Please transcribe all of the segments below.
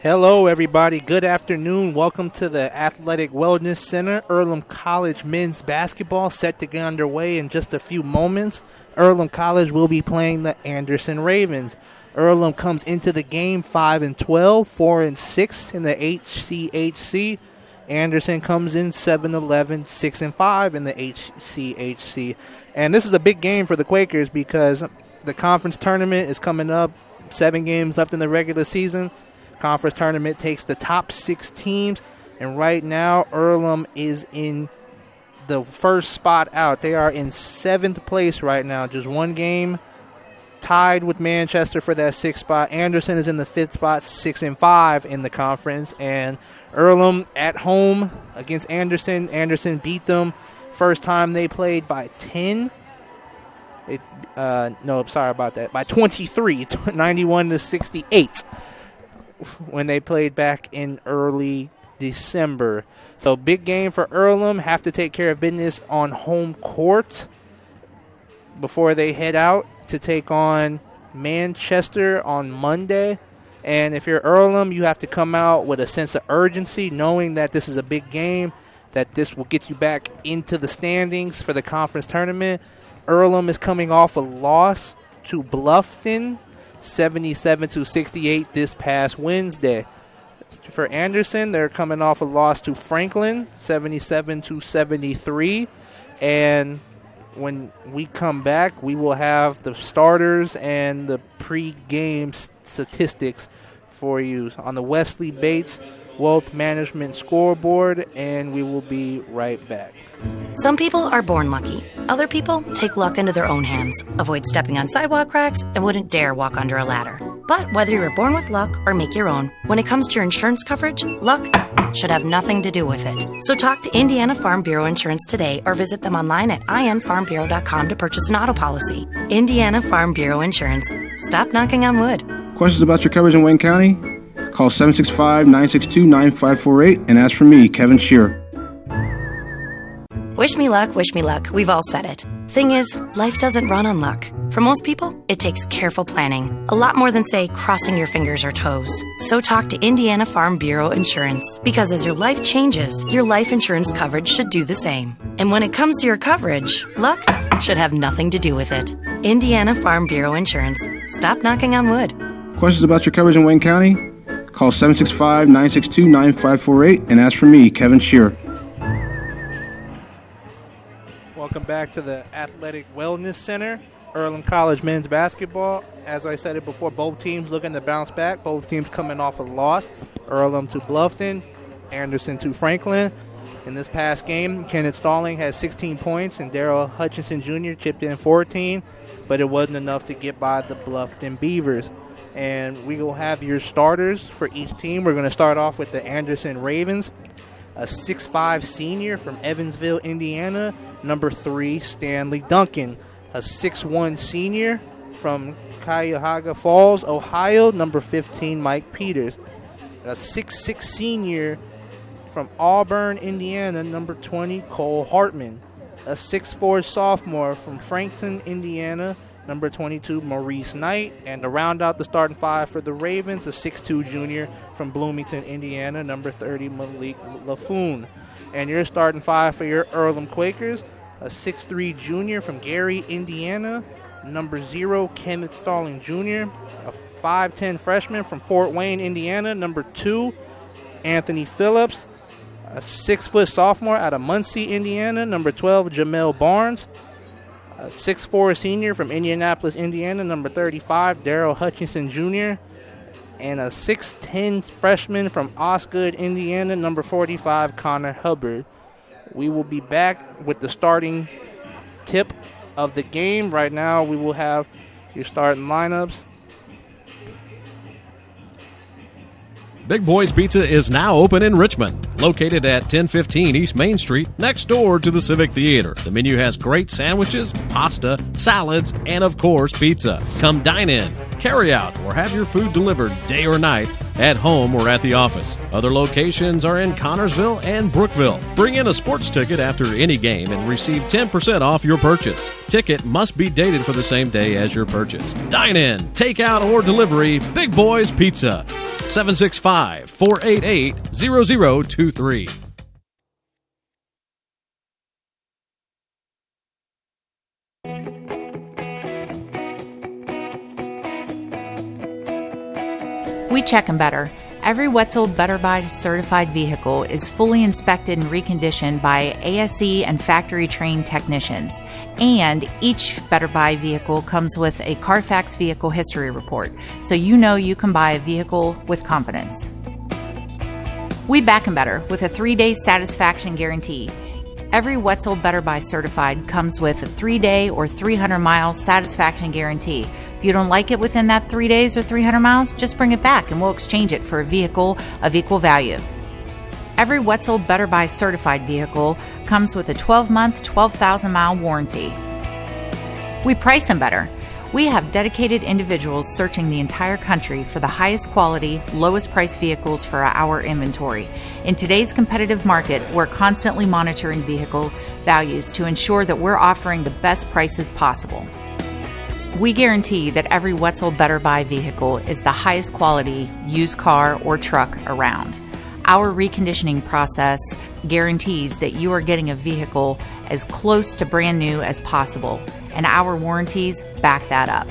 Hello, everybody. Good afternoon. Welcome to the Athletic Wellness Center. Earlham College men's basketball set to get underway in just a few moments. Earlham College will be playing the Anderson Ravens. Earlham comes into the game 5-12, 4-6 in the HCHC. Anderson comes in 7-11, 6-5 in the HCHC. And this is a big game for the Quakers because the conference tournament is coming up. 7 games left in the regular season. Conference tournament takes the top 6 teams, and right now Earlham is in the first spot out. They are in 7th place right now, just one game tied with Manchester for that 6th spot. Anderson is in the 5th spot, 6-5 in the conference, and Earlham at home against Anderson. Anderson beat them first time they played by 10. By 23, 91-68. When they played back in early December. So big game for Earlham. Have to take care of business on home court before they head out to take on Manchester on Monday. And if you're Earlham, you have to come out with a sense of urgency, knowing that this is a big game, that this will get you back into the standings for the conference tournament. Earlham is coming off a loss to Bluffton, 77-68 this past Wednesday. For Anderson, they're coming off a loss to Franklin, 77-73. And when we come back, we will have the starters and the pre-game statistics for you on the Wesley Bates Wealth Management scoreboard, and we will be right back. Some people are born lucky. Other people take luck into their own hands, avoid stepping on sidewalk cracks, and wouldn't dare walk under a ladder. But whether you're born with luck or make your own, when it comes to your insurance coverage, luck should have nothing to do with it. So talk to Indiana Farm Bureau Insurance today or visit them online at infarmbureau.com to purchase an auto policy. Indiana Farm Bureau Insurance. Stop knocking on wood. Questions about your coverage in Wayne County? Call 765-962-9548 and ask for me, Kevin Shearer. Wish me luck, wish me luck. We've all said it. Thing is, life doesn't run on luck. For most people, it takes careful planning. A lot more than, say, crossing your fingers or toes. So talk to Indiana Farm Bureau Insurance. Because as your life changes, your life insurance coverage should do the same. And when it comes to your coverage, luck should have nothing to do with it. Indiana Farm Bureau Insurance. Stop knocking on wood. Questions about your coverage in Wayne County? Call 765-962-9548 and ask for me, Kevin Shearer. Welcome back to the Athletic Wellness Center, Earlham College men's basketball. As I said it before, both teams looking to bounce back. Both teams coming off a loss. Earlham to Bluffton, Anderson to Franklin. In this past game, Kenneth Stalling had 16 points and Darrell Hutchinson Jr. chipped in 14, but it wasn't enough to get by the Bluffton Beavers. And we will have your starters for each team. We're going to start off with the Anderson Ravens, a 6'5 senior from Evansville, Indiana, number 3, Stanley Duncan. A 6'1 senior from Cuyahoga Falls, Ohio, number 15, Mike Peters. A 6'6 senior from Auburn, Indiana, number 20, Cole Hartman. A 6'4 sophomore from Frankton, Indiana, number 22, Maurice Knight. And to round out the starting 5 for the Ravens, a 6'2 junior from Bloomington, Indiana, number 30, Malik Laffoon. And your starting 5 for your Earlham Quakers, a 6'3 junior from Gary, Indiana, number 0, Kenneth Stalling Jr., a 5'10 freshman from Fort Wayne, Indiana, number 2, Anthony Phillips, a 6-foot sophomore out of Muncie, Indiana, number 12, Jamel Barnes, a 6'4 senior from Indianapolis, Indiana, number 35, Darrell Hutchinson Jr., and a 6'10 freshman from Osgood, Indiana, number 45, Connor Hubbard. We will be back with the starting tip of the game. Right now, we will have your starting lineups. Big Boys Pizza is now open in Richmond, located at 1015 East Main Street, next door to the Civic Theater. The menu has great sandwiches, pasta, salads, and of course, pizza. Come dine in, carry out, or have your food delivered day or night at home or at the office. Other locations are in Connorsville and Brookville. Bring in a sports ticket after any game and receive 10% off your purchase. Ticket must be dated for the same day as your purchase. Dine in, take out, or delivery. Big Boys Pizza. 765-488-0023. We check them better. Every Wetzel Better Buy certified vehicle is fully inspected and reconditioned by ASE and factory trained technicians. And each Better Buy vehicle comes with a Carfax vehicle history report, so you know you can buy a vehicle with confidence. We back 'em better with a 3-day satisfaction guarantee. Every Wetzel Better Buy certified comes with a 3-day or 300-mile satisfaction guarantee. If you don't like it within that 3 days or 300 miles, just bring it back and we'll exchange it for a vehicle of equal value. Every Wetzel Better Buy certified vehicle comes with a 12-month, 12,000-mile warranty. We price them better. We have dedicated individuals searching the entire country for the highest quality, lowest price vehicles for our inventory. In today's competitive market, we're constantly monitoring vehicle values to ensure that we're offering the best prices possible. We guarantee that every Wetzel Better Buy vehicle is the highest quality used car or truck around. Our reconditioning process guarantees that you are getting a vehicle as close to brand new as possible, and our warranties back that up.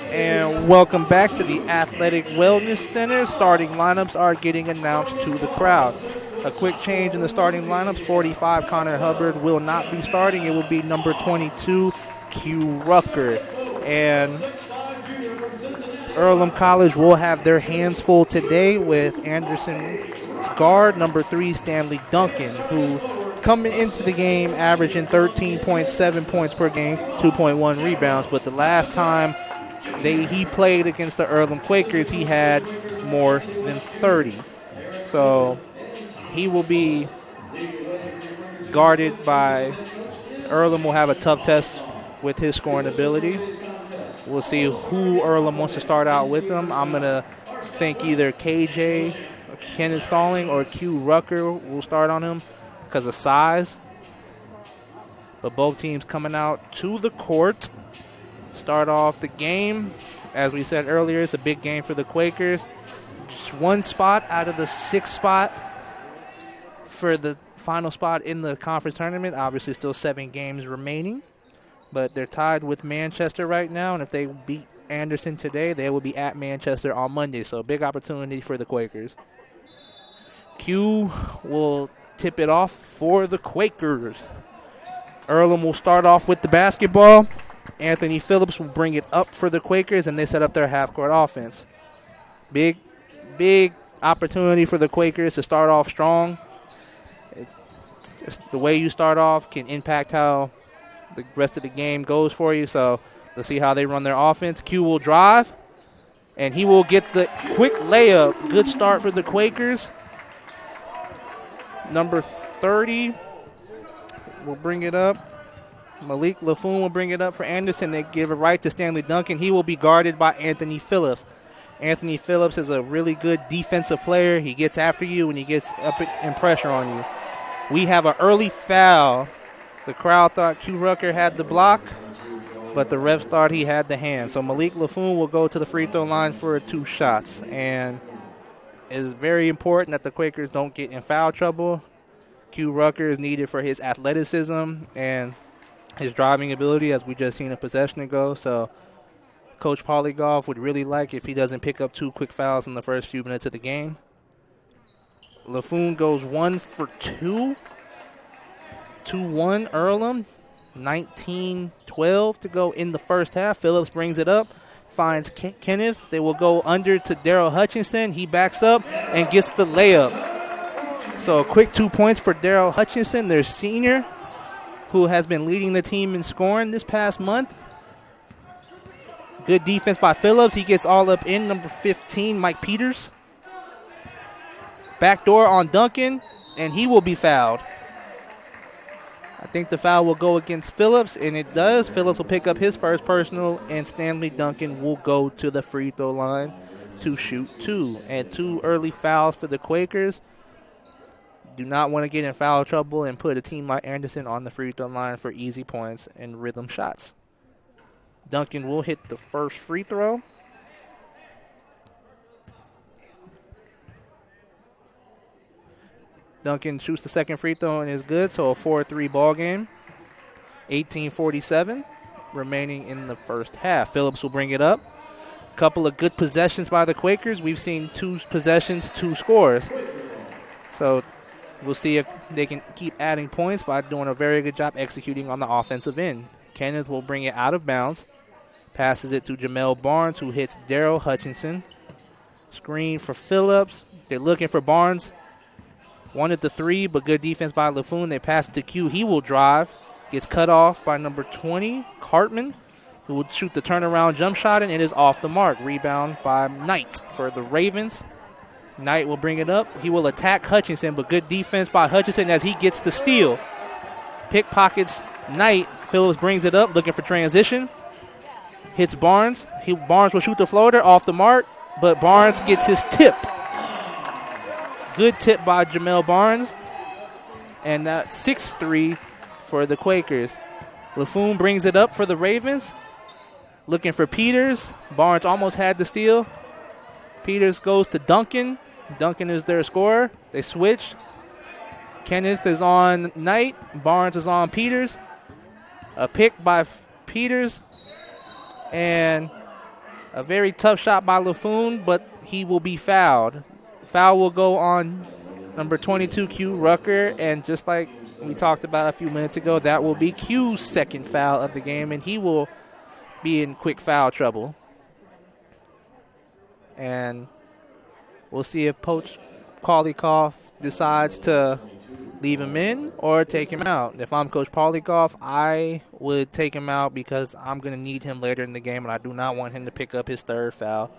And welcome back to the Athletic Wellness Center. Starting lineups are getting announced to the crowd. A quick change in the starting lineups. 45, Connor Hubbard will not be starting. It will be number 22, Q Rucker. And Earlham College will have their hands full today with Anderson's guard, number 3, Stanley Duncan, who coming into the game averaging 13.7 points per game, 2.1 rebounds. But the last time he played against the Earlham Quakers, he had more than 30. So he will be guarded by Earlham. Will have a tough test with his scoring ability. We'll see who Earlham wants to start out with them. I'm going to think either KJ, Kenneth Stalling, or Q Rucker will start on him because of size. But both teams coming out to the court. Start off the game. As we said earlier, it's a big game for the Quakers. Just one spot out of the 6th spot for the final spot in the conference tournament. Obviously still 7 games remaining. But they're tied with Manchester right now. And if they beat Anderson today, they will be at Manchester on Monday. So big opportunity for the Quakers. Q will tip it off for the Quakers. Earlham will start off with the basketball. Anthony Phillips will bring it up for the Quakers, and they set up their half-court offense. Big opportunity for the Quakers to start off strong. Just the way you start off can impact how the rest of the game goes for you. So let's see how they run their offense. Q will drive, and he will get the quick layup. Good start for the Quakers. Number 30 will bring it up. Malik Laffoon will bring it up for Anderson. They give it right to Stanley Duncan. He will be guarded by Anthony Phillips. Anthony Phillips is a really good defensive player. He gets after you and he gets up in pressure on you. We have an early foul. The crowd thought Q Rucker had the block, but the refs thought he had the hand. So Malik Laffoon will go to the free throw line for 2 shots. And it is very important that the Quakers don't get in foul trouble. Q Rucker is needed for his athleticism and his driving ability, as we just seen a possession ago. So Coach Polygoff would really like if he doesn't pick up 2 quick fouls in the first few minutes of the game. Laffoon goes 1 for 2. 2-1 Earlham. 19-12 to go in the first half. Phillips brings it up, finds Kenneth. They will go under to Daryl Hutchinson. He backs up and gets the layup. So a quick 2 points for Daryl Hutchinson, their senior, who has been leading the team in scoring this past month. Good defense by Phillips. He gets all up in. Number 15, Mike Peters. Backdoor on Duncan, and he will be fouled. I think the foul will go against Phillips, and it does. Phillips will pick up his first personal, and Stanley Duncan will go to the free throw line to shoot 2. And 2 early fouls for the Quakers. Do not want to get in foul trouble and put a team like Anderson on the free throw line for easy points and rhythm shots. Duncan will hit the first free throw. Duncan shoots the second free throw and is good, so a 4-3 ball game. 18:47 remaining in the first half. Phillips will bring it up. Couple of good possessions by the Quakers. We've seen 2 possessions, 2 scores. So we'll see if they can keep adding points by doing a very good job executing on the offensive end. Kenneth will bring it out of bounds. Passes it to Jamel Barnes, who hits Daryl Hutchinson. Screen for Phillips. They're looking for Barnes. Wanted the 3, but good defense by LaFoon. They pass it to Q. He will drive. Gets cut off by number 20, Cartman, who will shoot the turnaround jump shot, and it is off the mark. Rebound by Knight for the Ravens. Knight will bring it up. He will attack Hutchinson, but good defense by Hutchinson as he gets the steal. Pickpockets Knight. Phillips brings it up, looking for transition. Hits Barnes. Barnes will shoot the floater off the mark, but Barnes gets his tip. Good tip by Jamel Barnes. And that's 6-3 for the Quakers. LaFoon brings it up for the Ravens. Looking for Peters. Barnes almost had the steal. Peters goes to Duncan. Duncan is their scorer. They switch. Kenneth is on Knight. Barnes is on Peters. A pick by Peters. And a very tough shot by LaFoon, but he will be fouled. Foul will go on number 22, Q Rucker, and just like we talked about a few minutes ago, that will be Q's second foul of the game, and he will be in quick foul trouble. And we'll see if Coach Polikoff decides to leave him in or take him out. If I'm Coach Polikoff, I would take him out because I'm going to need him later in the game, and I do not want him to pick up his third foul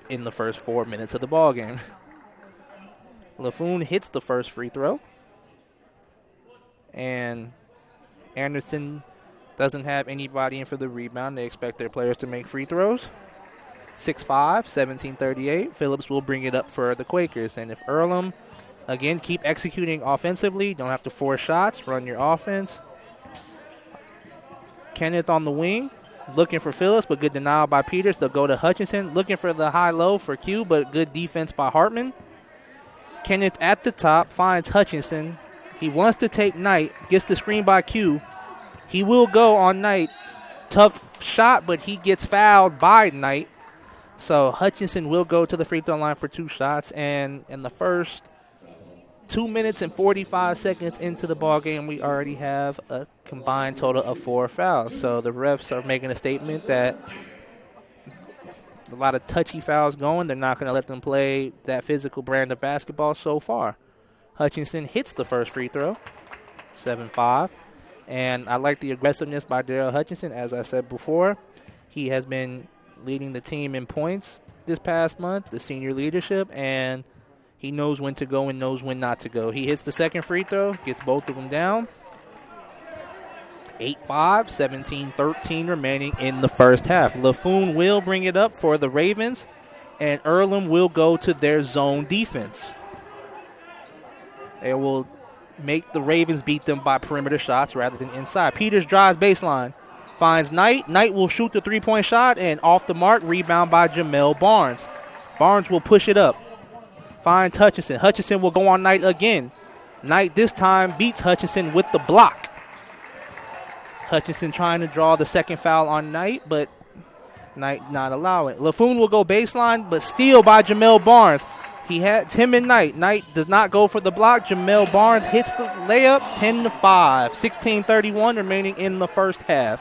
in the first 4 minutes of the ball game. LaFoon hits the first free throw. And Anderson doesn't have anybody in for the rebound. They expect their players to make free throws. 6-5, 17:38. Phillips will bring it up for the Quakers. And if Earlham, again, keep executing offensively, don't have to force shots, run your offense. Kenneth on the wing, looking for Phillips, but good denial by Peters. They'll go to Hutchinson, looking for the high-low for Q, but good defense by Hartman. Kenneth at the top, finds Hutchinson. He wants to take Knight, gets the screen by Q. He will go on Knight. Tough shot, but he gets fouled by Knight. So Hutchinson will go to the free throw line for 2 shots. And in the first 2 minutes and 45 seconds into the ball game, we already have a combined total of 4 fouls. So the refs are making a statement that a lot of touchy fouls going. They're not going to let them play that physical brand of basketball so far. Hutchinson hits the first free throw, 7-5. And I like the aggressiveness by Daryl Hutchinson. As I said before, he has been leading the team in points this past month, the senior leadership, and he knows when to go and knows when not to go. He hits the second free throw, gets both of them down. 8-5, 17-13 remaining in the first half. LaFoon will bring it up for the Ravens, and Earlham will go to their zone defense. They will make the Ravens beat them by perimeter shots rather than inside. Peters drives baseline, finds Knight. Knight will shoot the three-point shot, and off the mark, rebound by Jamel Barnes. Barnes will push it up, finds Hutchinson. Hutchinson will go on Knight again. Knight this time beats Hutchinson with the block. Hutchinson trying to draw the second foul on Knight, but Knight not allowing it. LaFoon will go baseline, but steal by Jamel Barnes. He had Tim and Knight. Knight does not go for the block. Jamel Barnes hits the layup, 10-5. 16:31 remaining in the first half.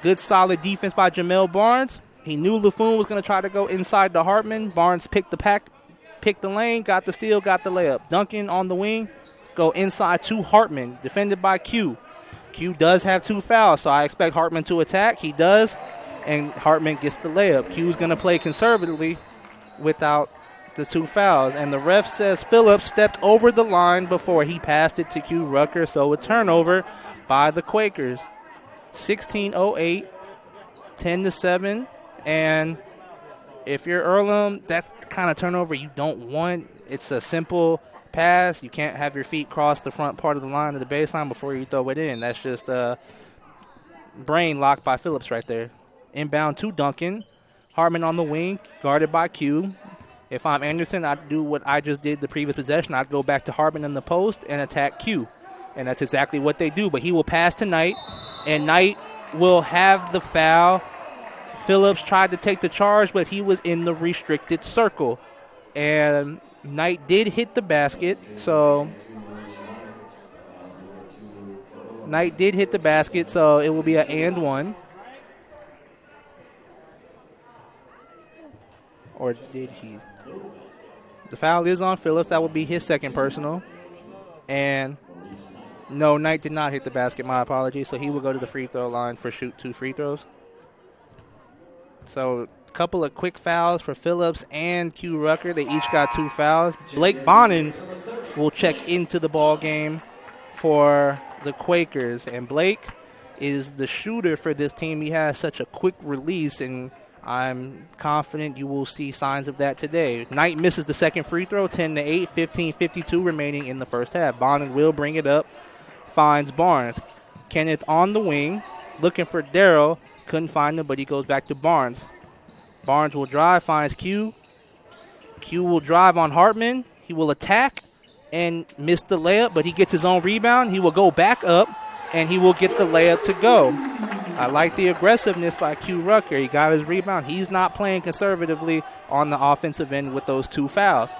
Good solid defense by Jamel Barnes. He knew LaFoon was going to try to go inside to Hartman. Barnes picked the lane, got the steal, got the layup. Duncan on the wing, go inside to Hartman, defended by Q. Q does have 2 fouls, so I expect Hartman to attack. He does, and Hartman gets the layup. Q's going to play conservatively without the 2 fouls. And the ref says Phillips stepped over the line before he passed it to Q Rucker, so a turnover by the Quakers. 16:08, 10-7, and if you're Earlham, that's the kind of turnover you don't want. It's a simple pass. You can't have your feet cross the front part of the line of the baseline before you throw it in. That's just brain locked by Phillips right there. Inbound to Duncan. Hartman on the wing, guarded by Q. If I'm Anderson, I'd do what I just did the previous possession. I'd go back to Hartman in the post and attack Q. And that's exactly what they do. But he will pass to Knight, and Knight will have the foul. Phillips tried to take the charge, but he was in the restricted circle. And Knight did hit the basket, so it will be an and one. Or did he? The foul is on Phillips. That would be his second personal. And no, Knight did not hit the basket. My apologies. So he will go to the free throw line for shoot 2 free throws. So a couple of quick fouls for Phillips and Q Rucker. They each got 2 fouls. Blake Bonin will check into the ball game for the Quakers. And Blake is the shooter for this team. He has such a quick release, and I'm confident you will see signs of that today. Knight misses the second free throw, 10-8, 15:52 remaining in the first half. Bonin will bring it up, finds Barnes. Kenneth on the wing, looking for Darrell. Couldn't find him, but he goes back to Barnes. Barnes will drive, finds Q. Q will drive on Hartman. He will attack and miss the layup, but he gets his own rebound. He will go back up, and he will get the layup to go. I like the aggressiveness by Q Rucker. He got his rebound. He's not playing conservatively on the offensive end with those 2 fouls.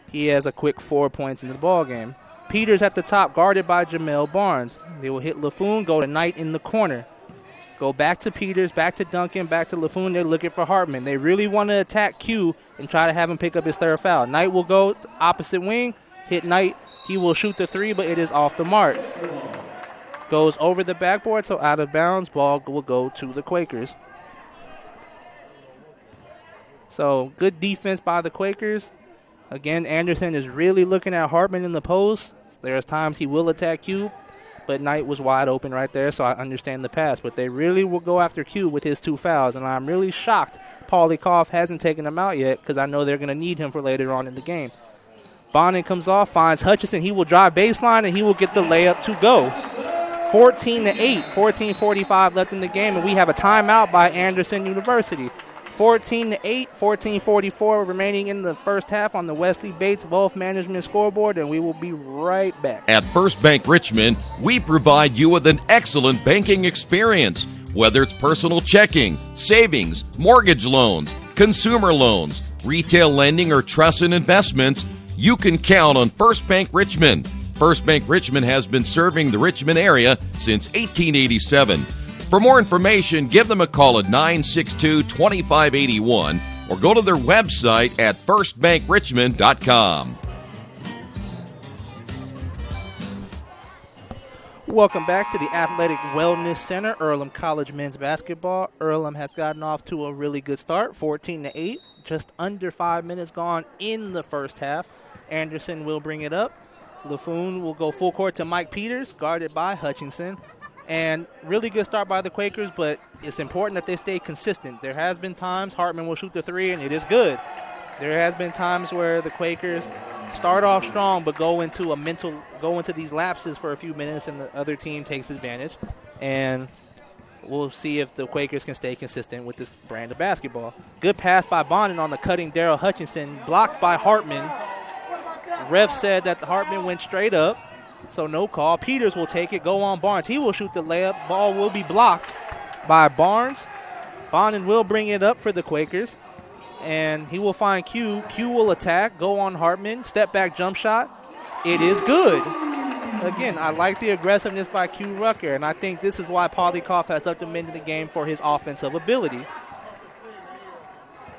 He has a quick 4 points in the ballgame. Peters at the top, guarded by Jamel Barnes. They will hit LaFoon, go to Knight in the corner. Go back to Peters, back to Duncan, back to LaFoon. They're looking for Hartman. They really want to attack Q and try to have him pick up his third foul. Knight will go opposite wing, hit Knight. He will shoot the 3, but it is off the mark. Goes over the backboard, so out of bounds. Ball will go to the Quakers. So good defense by the Quakers. Again, Anderson is really looking at Hartman in the post. There's times he will attack Q, but Knight was wide open right there, so I understand the pass. But they really will go after Q with his 2 fouls, and I'm really shocked Paulie Koff hasn't taken them out yet, because I know they're going to need him for later on in the game. Bonin comes off, finds Hutchinson. He will drive baseline, and he will get the layup to go. 14-8, 14:45 left in the game, and we have a timeout by Anderson University. 14-8, 14:44 remaining in the first half on the Wesley Bates Wealth Management scoreboard, and we will be right back. At First Bank Richmond, we provide you with an excellent banking experience. Whether it's personal checking, savings, mortgage loans, consumer loans, retail lending, or trust and investments, you can count on First Bank Richmond. First Bank Richmond has been serving the Richmond area since 1887. For more information, give them a call at 962-2581 or go to their website at firstbankrichmond.com. Welcome back to the Athletic Wellness Center, Earlham College men's basketball. Earlham has gotten off to a really good start, 14-8, just under 5 minutes gone in the first half. Anderson will bring it up. LaFoon will go full court to Mike Peters, guarded by Hutchinson. And really good start by the Quakers, but it's important that they stay consistent. There has been times Hartman will shoot the 3, and it is good. There has been times where the Quakers start off strong but go into these lapses for a few minutes, and the other team takes advantage. And we'll see if the Quakers can stay consistent with this brand of basketball. Good pass by Bonin on the cutting Darrell Hutchinson, blocked by Hartman. Ref said that Hartman went straight up, so no call. Peters will take it, go on Barnes. He will shoot the layup. Ball will be blocked by Barnes. Bonin will bring it up for the Quakers, and he will find Q. Q will attack, go on Hartman. Step back jump shot. It is good. Again, I like the aggressiveness by Q Rucker, and I think this is why Paulie Koff has left him into the game for his offensive ability.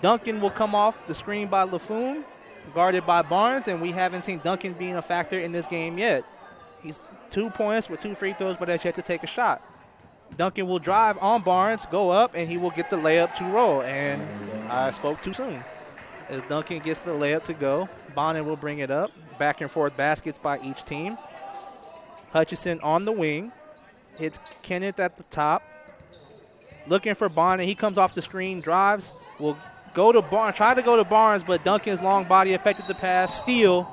Duncan will come off the screen by LaFoon, guarded by Barnes, and we haven't seen Duncan being a factor in this game yet. He's 2 points with 2 free throws, but has yet to take a shot. Duncan will drive on Barnes, go up, and he will get the layup to roll. And I spoke too soon. As Duncan gets the layup to go, Bonin will bring it up. Back and forth baskets by each team. Hutchinson on the wing. hits Kenneth at the top. Looking for Barnes. He comes off the screen, drives. Will go to Barnes. Try to go to Barnes, but Duncan's long body affected the pass. Steal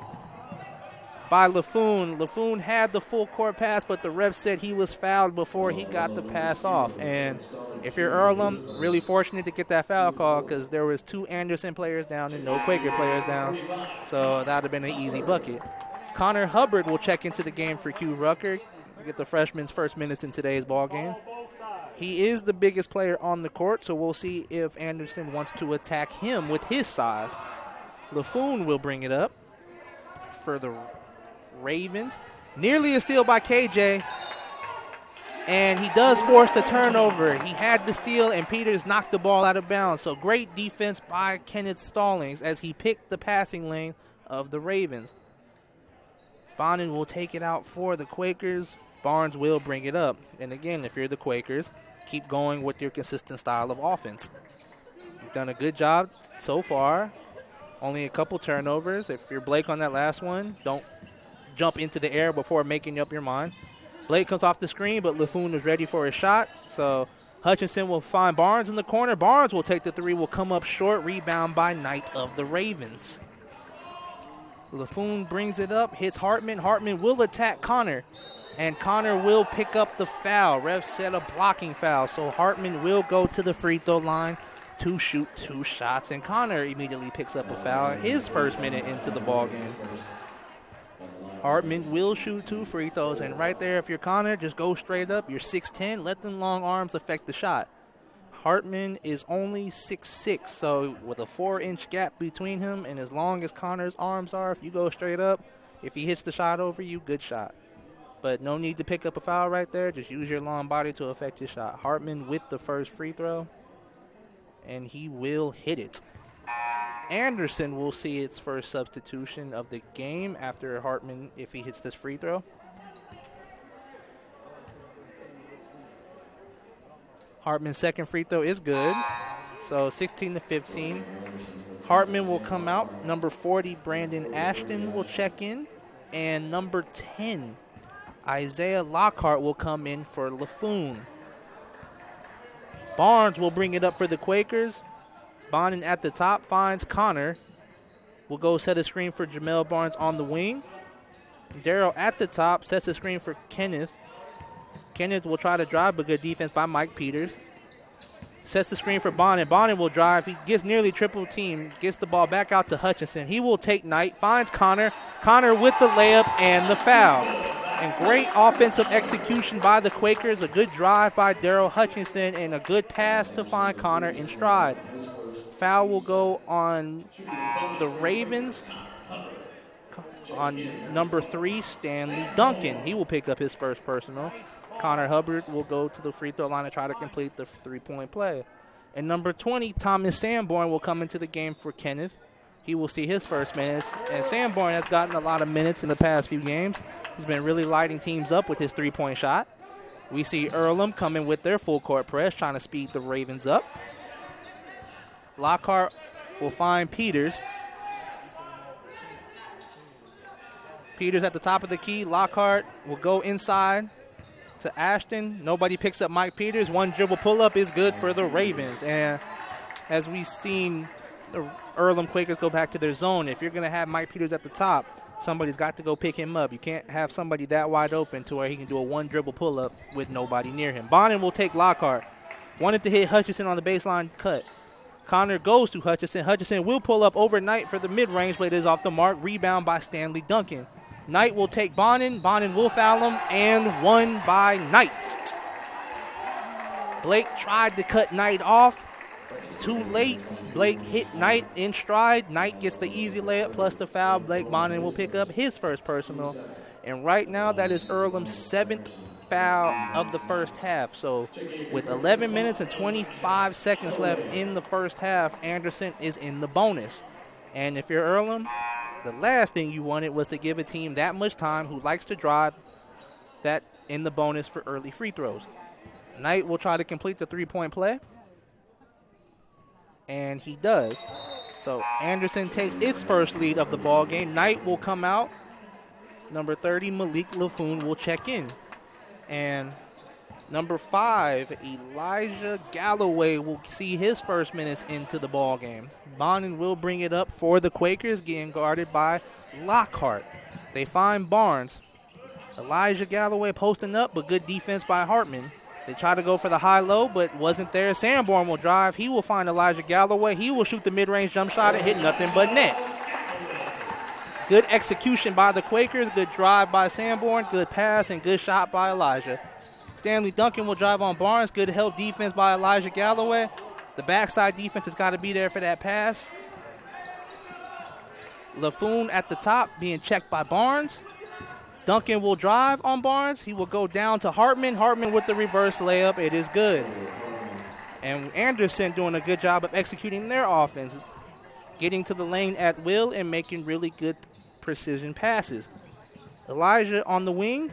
by LaFoon. LaFoon had the full court pass, but the ref said he was fouled before he got the pass off. And if you're Earlham, really fortunate to get that foul call because there was 2 Anderson players down and no Quaker players down. So that would have been an easy bucket. Connor Hubbard will check into the game for Q Rucker. Get the freshman's first minutes in today's ball game. He is the biggest player on the court, so we'll see if Anderson wants to attack him with his size. LaFoon will bring it up for the Ravens. Nearly a steal by KJ, and he does force the turnover. He had the steal, and Peters knocked the ball out of bounds. So great defense by Kenneth Stallings as he picked the passing lane of the Ravens. Bonin will take it out for the Quakers. Barnes will bring it up. And again, if you're the Quakers, keep going with your consistent style of offense. You've done a good job so far. Only a couple turnovers. If you're Blake on that last one, don't jump into the air before making up your mind. Blake comes off the screen, but LaFoon is ready for a shot. So Hutchinson will find Barnes in the corner. Barnes will take the three, will come up short. Rebound by Knight of the Ravens. LaFoon brings it up, hits Hartman. Hartman will attack Connor, and Connor will pick up the foul. Ref said a blocking foul, so Hartman will go to the free throw line to shoot 2 shots, and Connor immediately picks up a foul, his first minute into the ball game. Hartman will shoot 2 free throws, and right there, if you're Connor, just go straight up. You're 6'10", let them long arms affect the shot. Hartman is only 6'6", so with a 4-inch gap between him, and as long as Connor's arms are, if you go straight up, if he hits the shot over you, good shot. But no need to pick up a foul right there. Just use your long body to affect his shot. Hartman with the first free throw, and he will hit it. Anderson will see its first substitution of the game after Hartman if he hits this free throw. Hartman's second free throw is good, so 16-15. Hartman will come out. Number 40, Brandon Ashton, will check in. And number 10, Isaiah Lockhart, will come in for LaFoon. Barnes will bring it up for the Quakers. Bonin at the top finds Connor. Will go set a screen for Jamel Barnes on the wing. Darrell at the top sets a screen for Kenneth. Kenneth will try to drive, but good defense by Mike Peters. Sets the screen for Bonin. Bonin will drive. He gets nearly triple team. Gets the ball back out to Hutchinson. He will take Knight. Finds Connor. Connor with the layup and the foul. And great offensive execution by the Quakers. A good drive by Darrell Hutchinson and a good pass to find Connor in stride. Foul will go on the Ravens. On number 3, Stanley Duncan. He will pick up his first personal. Connor Hubbard will go to the free throw line and try to complete the 3-point play. And number 20, Thomas Sanborn, will come into the game for Kenneth. He will see his first minutes. And Sanborn has gotten a lot of minutes in the past few games. He's been really lighting teams up with his 3-point shot. We see Earlham coming with their full court press, trying to speed the Ravens up. Lockhart will find Peters. Peters at the top of the key. Lockhart will go inside to Ashton. Nobody picks up Mike Peters. One dribble pull-up is good for the Ravens. And as we've seen the Earlham Quakers go back to their zone, if you're going to have Mike Peters at the top, somebody's got to go pick him up. You can't have somebody that wide open to where he can do a one dribble pull-up with nobody near him. Bonin will take Lockhart. Wanted to hit Hutchinson on the baseline cut. Connor goes to Hutchinson. Hutchinson will pull up overnight for the mid-range, but it is off the mark. Rebound by Stanley Duncan. Knight will take Bonin. Bonin will foul him, and won by Knight. Blake tried to cut Knight off, but too late. Blake hit Knight in stride. Knight gets the easy layup plus the foul. Blake Bonin will pick up his first personal. And right now, that is Earlham's 7th foul of the first half. So with 11 minutes and 25 seconds left in the first half, Anderson is in the bonus. And if you're Earlham, the last thing you wanted was to give a team that much time who likes to drive that in the bonus for early free throws. Knight will try to complete the 3-point play, and he does. So Anderson takes its first lead of the ball game. Knight will come out. Number 30, Malik LaFoon, will check in. And Number 5, Elijah Galloway will see his first minutes into the ball game. Bonin will bring it up for the Quakers, getting guarded by Lockhart. They find Barnes. Elijah Galloway posting up, but good defense by Hartman. They try to go for the high-low, but wasn't there. Sanborn will drive. He will find Elijah Galloway. He will shoot the mid-range jump shot and hit nothing but net. Good execution by the Quakers. Good drive by Sanborn. Good pass and good shot by Elijah. Stanley Duncan will drive on Barnes. Good help defense by Elijah Galloway. The backside defense has got to be there for that pass. LaFoon at the top being checked by Barnes. Duncan will drive on Barnes. He will go down to Hartman. Hartman with the reverse layup. It is good. And Anderson doing a good job of executing their offense, getting to the lane at will and making really good precision passes. Elijah on the wing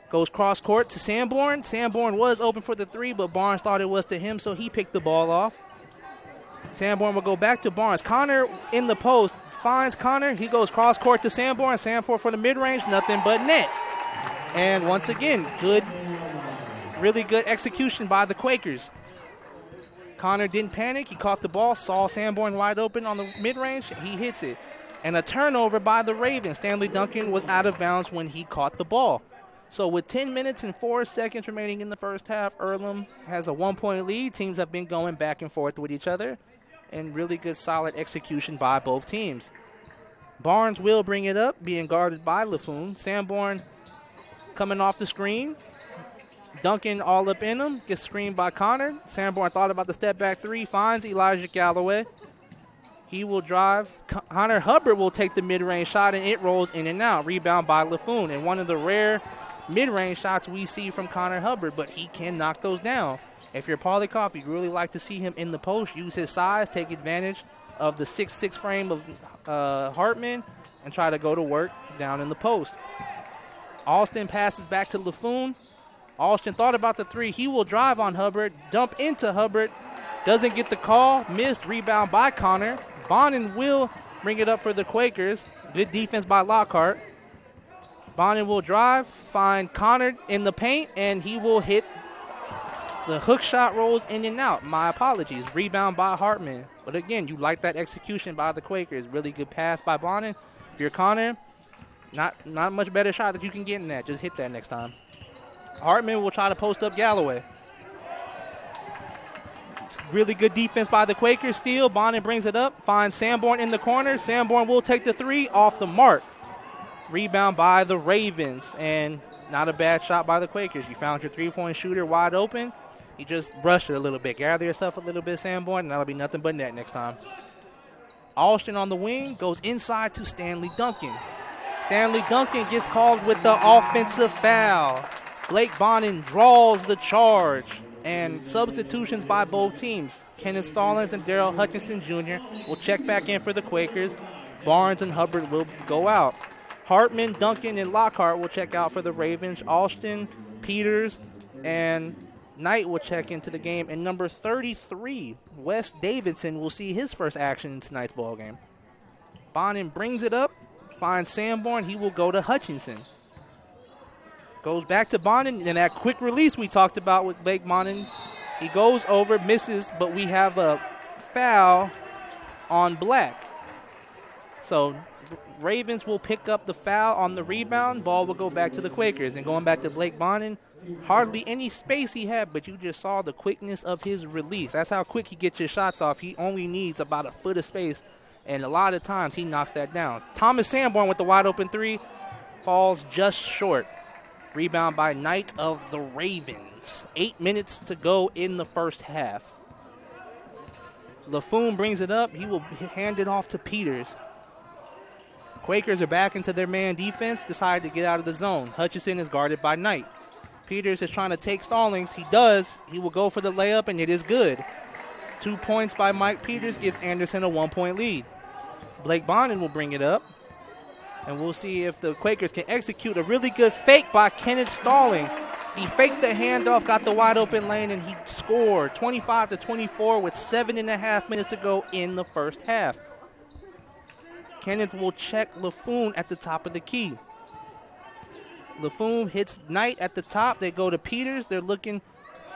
goes cross court to Sanborn. Sanborn was open for the 3, but Barnes thought it was to him, so he picked the ball off. Sanborn will go back to Barnes. Connor in the post finds Connor. He goes cross court to Sanborn. Sanborn for the mid-range, nothing but net. And once again, really good execution by the Quakers. Connor didn't panic. He caught the ball, saw Sanborn wide open on the mid-range. He hits it. And a turnover by the Ravens. Stanley Duncan was out of bounds when he caught the ball. So with 10 minutes and 4 seconds remaining in the first half, Earlham has a 1-point lead. Teams have been going back and forth with each other. And really good, solid execution by both teams. Barnes will bring it up, being guarded by LaFoon. Sanborn coming off the screen. Duncan all up in him, gets screened by Connor. Sanborn thought about the step-back 3, finds Elijah Galloway. He will drive. Connor Hubbard will take the mid-range shot, and it rolls in and out. Rebound by LaFoon. And one of the rare mid-range shots we see from Connor Hubbard, but he can knock those down. If you're Paulie Koff, you'd really like to see him in the post, use his size, take advantage of the 6'6" frame of Hartman, and try to go to work down in the post. Alston passes back to LaFoon. Alston thought about the 3. He will drive on Hubbard, dump into Hubbard. Doesn't get the call. Missed. Rebound by Connor. Bonin will bring it up for the Quakers. Good defense by Lockhart. Bonin will drive, find Connor in the paint, and he will hit. The hook shot rolls in and out. My apologies. Rebound by Hartman. But again, you like that execution by the Quakers. Really good pass by Bonin. If you're Connor, not much better shot that you can get in that. Just hit that next time. Hartman will try to post up Galloway. Really good defense by the Quakers. Steal. Bonin brings it up. Finds Sanborn in the corner. Sanborn will take the 3 off the mark. Rebound by the Ravens. And not a bad shot by the Quakers. You found your 3-point shooter wide open. You just brushed it a little bit. Gather yourself a little bit, Sanborn, and that'll be nothing but net next time. Alston on the wing goes inside to Stanley Duncan. Stanley Duncan gets called with the offensive foul. Blake Bonin draws the charge. And substitutions by both teams. Kenneth Stallings and Darrell Hutchinson Jr. will check back in for the Quakers. Barnes and Hubbard will go out. Hartman, Duncan, and Lockhart will check out for the Ravens. Alston, Peters, and Knight will check into the game. And number 33, Wes Davidson, will see his first action in tonight's ball game. Bonin brings it up, finds Sanborn. He will go to Hutchinson. Goes back to Bonin, and that quick release we talked about with Blake Bonin. He goes over, misses, but we have a foul on Black. So Ravens will pick up the foul on the rebound. Ball will go back to the Quakers. And going back to Blake Bonin, hardly any space he had, but you just saw the quickness of his release. That's how quick he gets his shots off. He only needs about a foot of space, and a lot of times he knocks that down. Thomas Sanborn with the wide open 3 falls just short. Rebound by Knight of the Ravens. 8 minutes to go in the first half. LaFoon brings it up. He will hand it off to Peters. Quakers are back into their man defense, decide to get out of the zone. Hutchinson is guarded by Knight. Peters is trying to take Stallings. He does. He will go for the layup, and it is good. 2 points by Mike Peters gives Anderson a 1-point lead. Blake Bonin will bring it up. And we'll see if the Quakers can execute a really good fake by Kenneth Stallings. He faked the handoff, got the wide open lane, and he scored 25-24 with 7.5 minutes to go in the first half. Kenneth will check LaFoon at the top of the key. LaFoon hits Knight at the top. They go to Peters. They're looking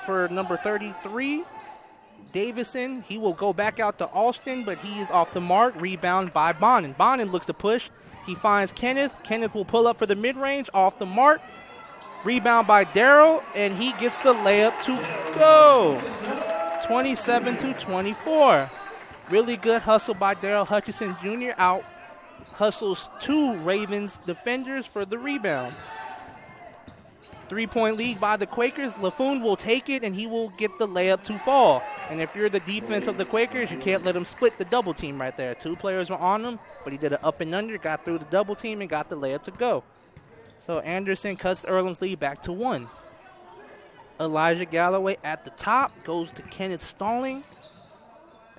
for number 33. Davison, he will go back out to Alston, but he is off the mark. Rebound by Bonin. Bonin looks to push. He finds Kenneth. Kenneth will pull up for the mid-range, off the mark. Rebound by Darrell, and he gets the layup to go. 27-24. Really good hustle by Darrell Hutchison Jr. Out hustles 2 Ravens defenders for the rebound. 3-point lead by the Quakers. LaFoon will take it, and he will get the layup to fall. And if you're the defense of the Quakers, you can't let him split the double team right there. 2 players were on him, but he did an up and under, got through the double team, and got the layup to go. So Anderson cuts Earlham's lead back to 1. Elijah Galloway at the top goes to Kenneth Stalling.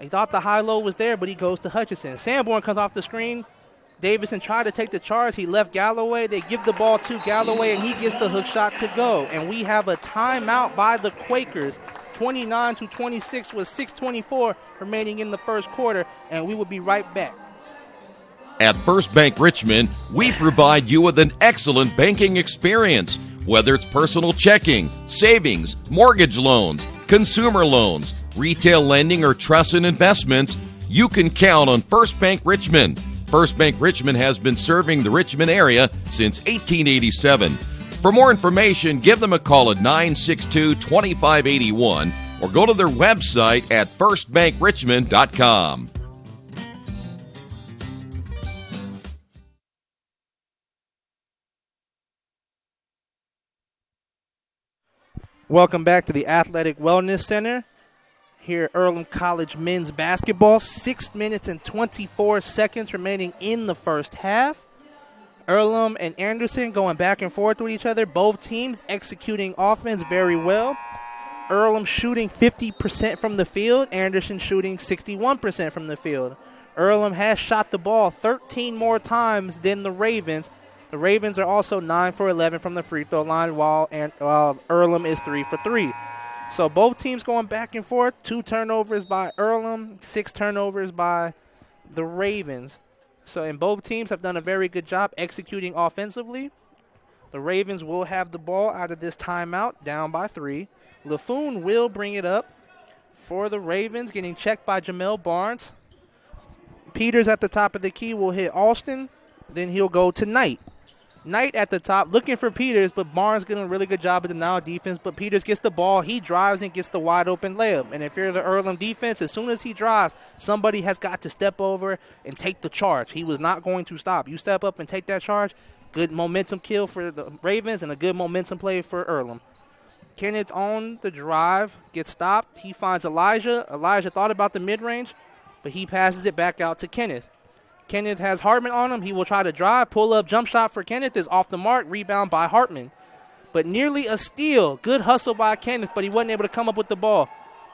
He thought the high-low was there, but he goes to Hutchison. Sanborn comes off the screen. Davison tried to take the charge. He left Galloway. They give the ball to Galloway, and he gets the hook shot to go. And we have a timeout by the Quakers, 29-26 with 6:24 remaining in the first quarter, and we will be right back. At First Bank Richmond, we provide you with an excellent banking experience. Whether it's personal checking, savings, mortgage loans, consumer loans, retail lending, or trust and investments, you can count on First Bank Richmond. First Bank Richmond has been serving the Richmond area since 1887. For more information, give them a call at 962-2581 or go to their website at firstbankrichmond.com. Welcome back to the Athletic Wellness Center here at Earlham College men's basketball. 6 minutes and 24 seconds remaining in the first half. Earlham and Anderson going back and forth with each other. Both teams executing offense very well. Earlham shooting 50% from the field. Anderson shooting 61% from the field. Earlham has shot the ball 13 more times than the Ravens. The Ravens are also 9 for 11 from the free throw line, while Earlham is 3 for 3. So both teams going back and forth. 2 turnovers by Earlham, 6 turnovers by the Ravens. And both teams have done a very good job executing offensively. The Ravens will have the ball out of this timeout, down by 3. LaFoon will bring it up for the Ravens, getting checked by Jamel Barnes. Peters at the top of the key will hit Alston. Then he'll go to Knight. Knight at the top looking for Peters, but Barnes getting a really good job of the now defense. But Peters gets the ball. He drives and gets the wide open layup. And if you're the Earlham defense, as soon as he drives, somebody has got to step over and take the charge. He was not going to stop. You step up and take that charge. Good momentum kill for the Ravens and a good momentum play for Earlham. Kenneth on the drive, gets stopped. He finds Elijah. Elijah thought about the mid-range, but he passes it back out to Kenneth. Kenneth has Hartman on him. He will try to drive. Pull-up jump shot for Kenneth is off the mark. Rebound by Hartman. But nearly a steal. Good hustle by Kenneth, but he wasn't able to come up with the ball.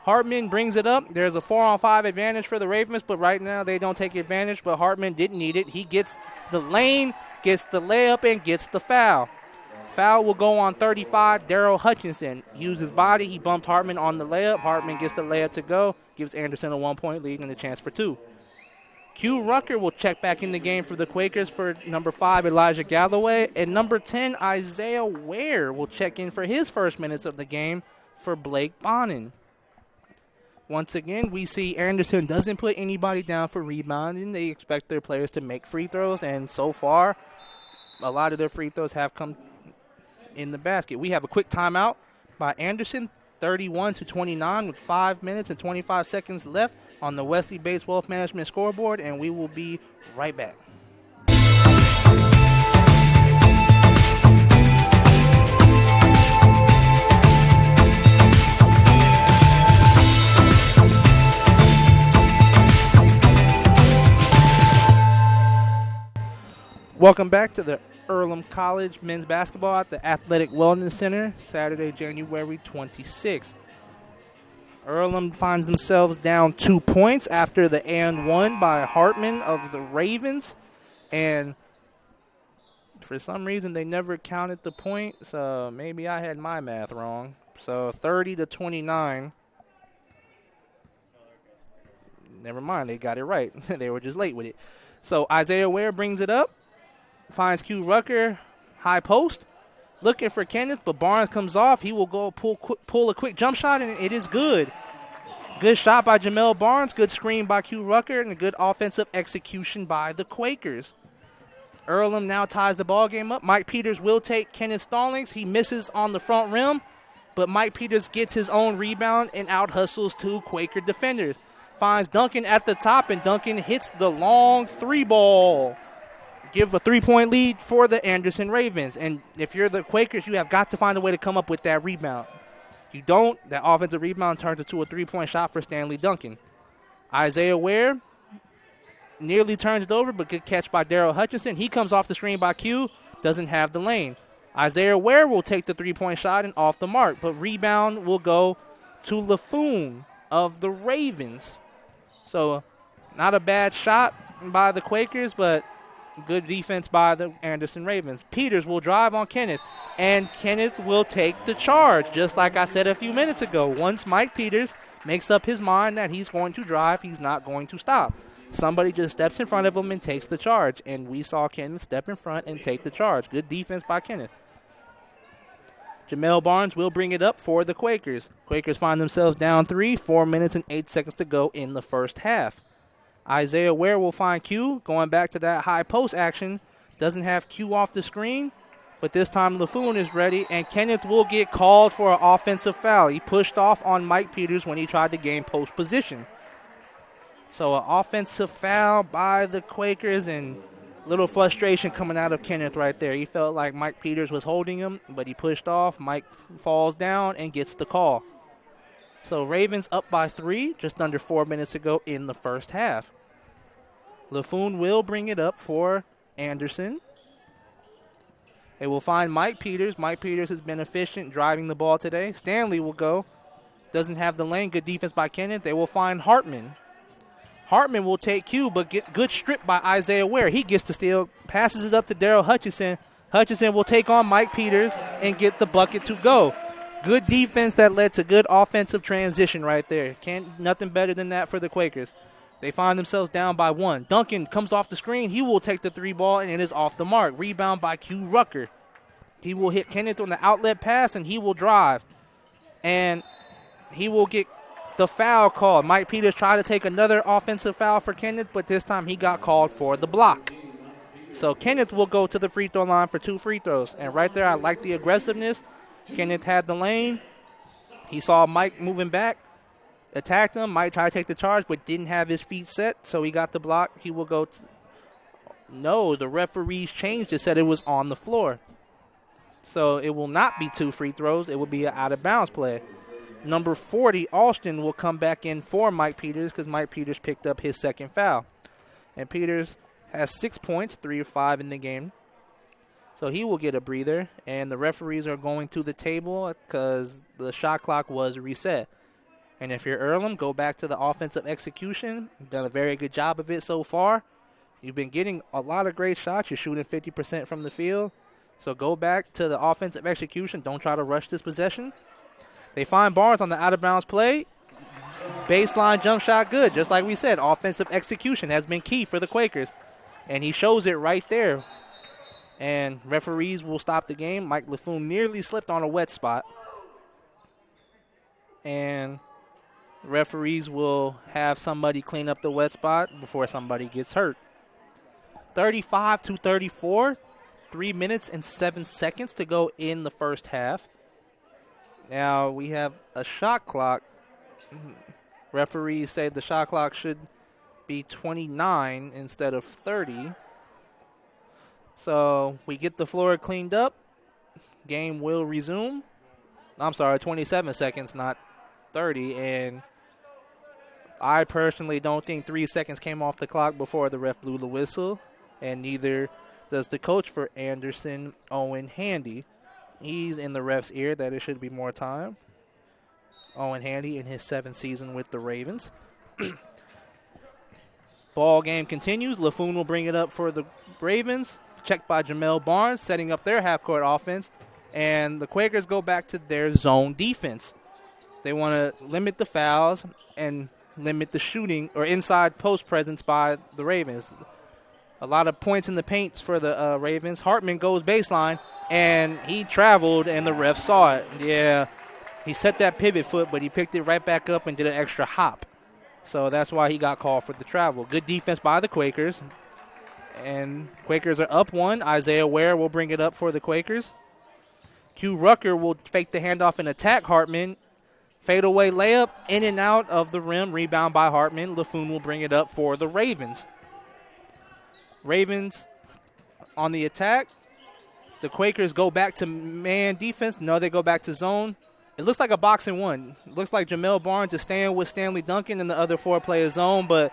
Hartman brings it up. There's a 4-on-5 advantage for the Ravens, but right now they don't take advantage. But Hartman didn't need it. He gets the lane, gets the layup, and gets the foul. Foul will go on 35. Darrell Hutchinson used his body. He bumped Hartman on the layup. Hartman gets the layup to go. Gives Anderson a 1-point lead and a chance for 2. Q Rucker will check back in the game for the Quakers for number 5, Elijah Galloway. And number 10, Isaiah Ware will check in for his first minutes of the game for Blake Bonin. Once again, we see Anderson doesn't put anybody down for rebounding. They expect their players to make free throws, and so far, a lot of their free throws have come in the basket. We have a quick timeout by Anderson, 31-29 with 5 minutes and 25 seconds left on the Wesley Bates Wealth Management scoreboard, and we will be right back. Welcome back to the Earlham College men's basketball at the Athletic Wellness Center, Saturday, January 26th. Earlham finds themselves down 2 points after the and one by Hartman of the Ravens. And for some reason, they never counted the point, so maybe I had my math wrong. So 30-29. Never mind, they got it right. They were just late with it. So Isaiah Ware brings it up, finds Q Rucker, high post. looking for Kenneth, but Barnes comes off. He will go pull a quick jump shot, and it is good. Good shot by Jamel Barnes, good screen by Q Rucker, and a good offensive execution by the Quakers. Earlham now ties the ball game up. Mike Peters will take Kenneth Stallings. He misses on the front rim, but Mike Peters gets his own rebound and out-hustles two Quaker defenders. Finds Duncan at the top, and Duncan hits the long three ball. Give a 3-point lead for the Anderson Ravens. And if you're the Quakers, you have got to find a way to come up with that rebound. If you don't, that offensive rebound turns into a 3-point shot for Stanley Duncan. Isaiah Ware nearly turns it over, but good catch by Darrell Hutchinson. He comes off the screen by Q, doesn't have the lane. Isaiah Ware will take the 3-point shot and off the mark, but rebound will go to LaFoon of the Ravens. So not a bad shot by the Quakers, but good defense by the Anderson Ravens. Peters will drive on Kenneth, and Kenneth will take the charge, just like I said a few minutes ago. Once Mike Peters makes up his mind that he's going to drive, he's not going to stop. Somebody just steps in front of him and takes the charge, and we saw Kenneth step in front and take the charge. Good defense by Kenneth. Jamel Barnes will bring it up for the Quakers. Quakers find themselves down 3, 4 minutes and 8 seconds to go in the first half. Isaiah Ware will find Q, going back to that high post action. Doesn't have Q off the screen, but this time LaFoon is ready, and Kenneth will get called for an offensive foul. He pushed off on Mike Peters when he tried to gain post position. So an offensive foul by the Quakers, and little frustration coming out of Kenneth right there. He felt like Mike Peters was holding him, but he pushed off. Mike falls down and gets the call. So Ravens up by 3, just under 4 minutes to go in the first half. LaFoon will bring it up for Anderson. They will find Mike Peters. Mike Peters has been efficient driving the ball today. Stanley will go. Doesn't have the lane. Good defense by Kenneth. They will find Hartman. Hartman will take Q, but get good strip by Isaiah Ware. He gets the steal, passes it up to Darrell Hutchinson. Hutchinson will take on Mike Peters and get the bucket to go. Good defense that led to good offensive transition right there. Nothing better than that for the Quakers. They find themselves down by 1. Duncan comes off the screen. He will take the 3 ball, and it is off the mark. Rebound by Q Rucker. He will hit Kenneth on the outlet pass, and he will drive. And he will get the foul called. Mike Peters tried to take another offensive foul for Kenneth, but this time he got called for the block. So Kenneth will go to the free throw line for 2 free throws. And right there, I like the aggressiveness. Kenneth had the lane. He saw Mike moving back, attacked him. Mike tried to take the charge, but didn't have his feet set, so he got the block. He will go to... No, the referees changed it, said it was on the floor. So it will not be 2 free throws. It will be an out-of-bounds play. Number 40, Alston, will come back in for Mike Peters because Mike Peters picked up his second foul. And Peters has 6 points, 3 of 5 in the game. So he will get a breather, and the referees are going to the table because the shot clock was reset. And if you're Earlham, go back to the offensive execution. You've done a very good job of it so far. You've been getting a lot of great shots. You're shooting 50% from the field. So go back to the offensive execution. Don't try to rush this possession. They find Barnes on the out-of-bounds play. Baseline jump shot good. Just like we said, offensive execution has been key for the Quakers. And he shows it right there. And referees will stop the game. Mike LaFoon nearly slipped on a wet spot. And referees will have somebody clean up the wet spot before somebody gets hurt. 35-34. 3 minutes and 7 seconds to go in the first half. Now we have a shot clock. Referees say the shot clock should be 29 instead of 30. So we get the floor cleaned up. Game will resume. I'm sorry, 27 seconds, not 30. And I personally don't think 3 seconds came off the clock before the ref blew the whistle. And neither does the coach for Anderson, Owen Handy. He's in the ref's ear that it should be more time. Owen Handy in his 7th season with the Ravens. Ball game continues. LaFoon will bring it up for the Ravens. Checked by Jamel Barnes, setting up their half-court offense. And the Quakers go back to their zone defense. They want to limit the fouls and limit the shooting or inside post presence by the Ravens. A lot of points in the paint for the Ravens. Hartman goes baseline, and he traveled, and the ref saw it. Yeah, he set that pivot foot, but he picked it right back up and did an extra hop. So that's why he got called for the travel. Good defense by the Quakers. And Quakers are up 1. Isaiah Ware will bring it up for the Quakers. Q Rucker will fake the handoff and attack Hartman. Fadeaway layup in and out of the rim. Rebound by Hartman. LaFoon will bring it up for the Ravens. Ravens on the attack. The Quakers go back to man defense. No, they go back to zone. It looks like a box and one. It looks like Jamel Barnes is staying with Stanley Duncan and the other 4 player zone, but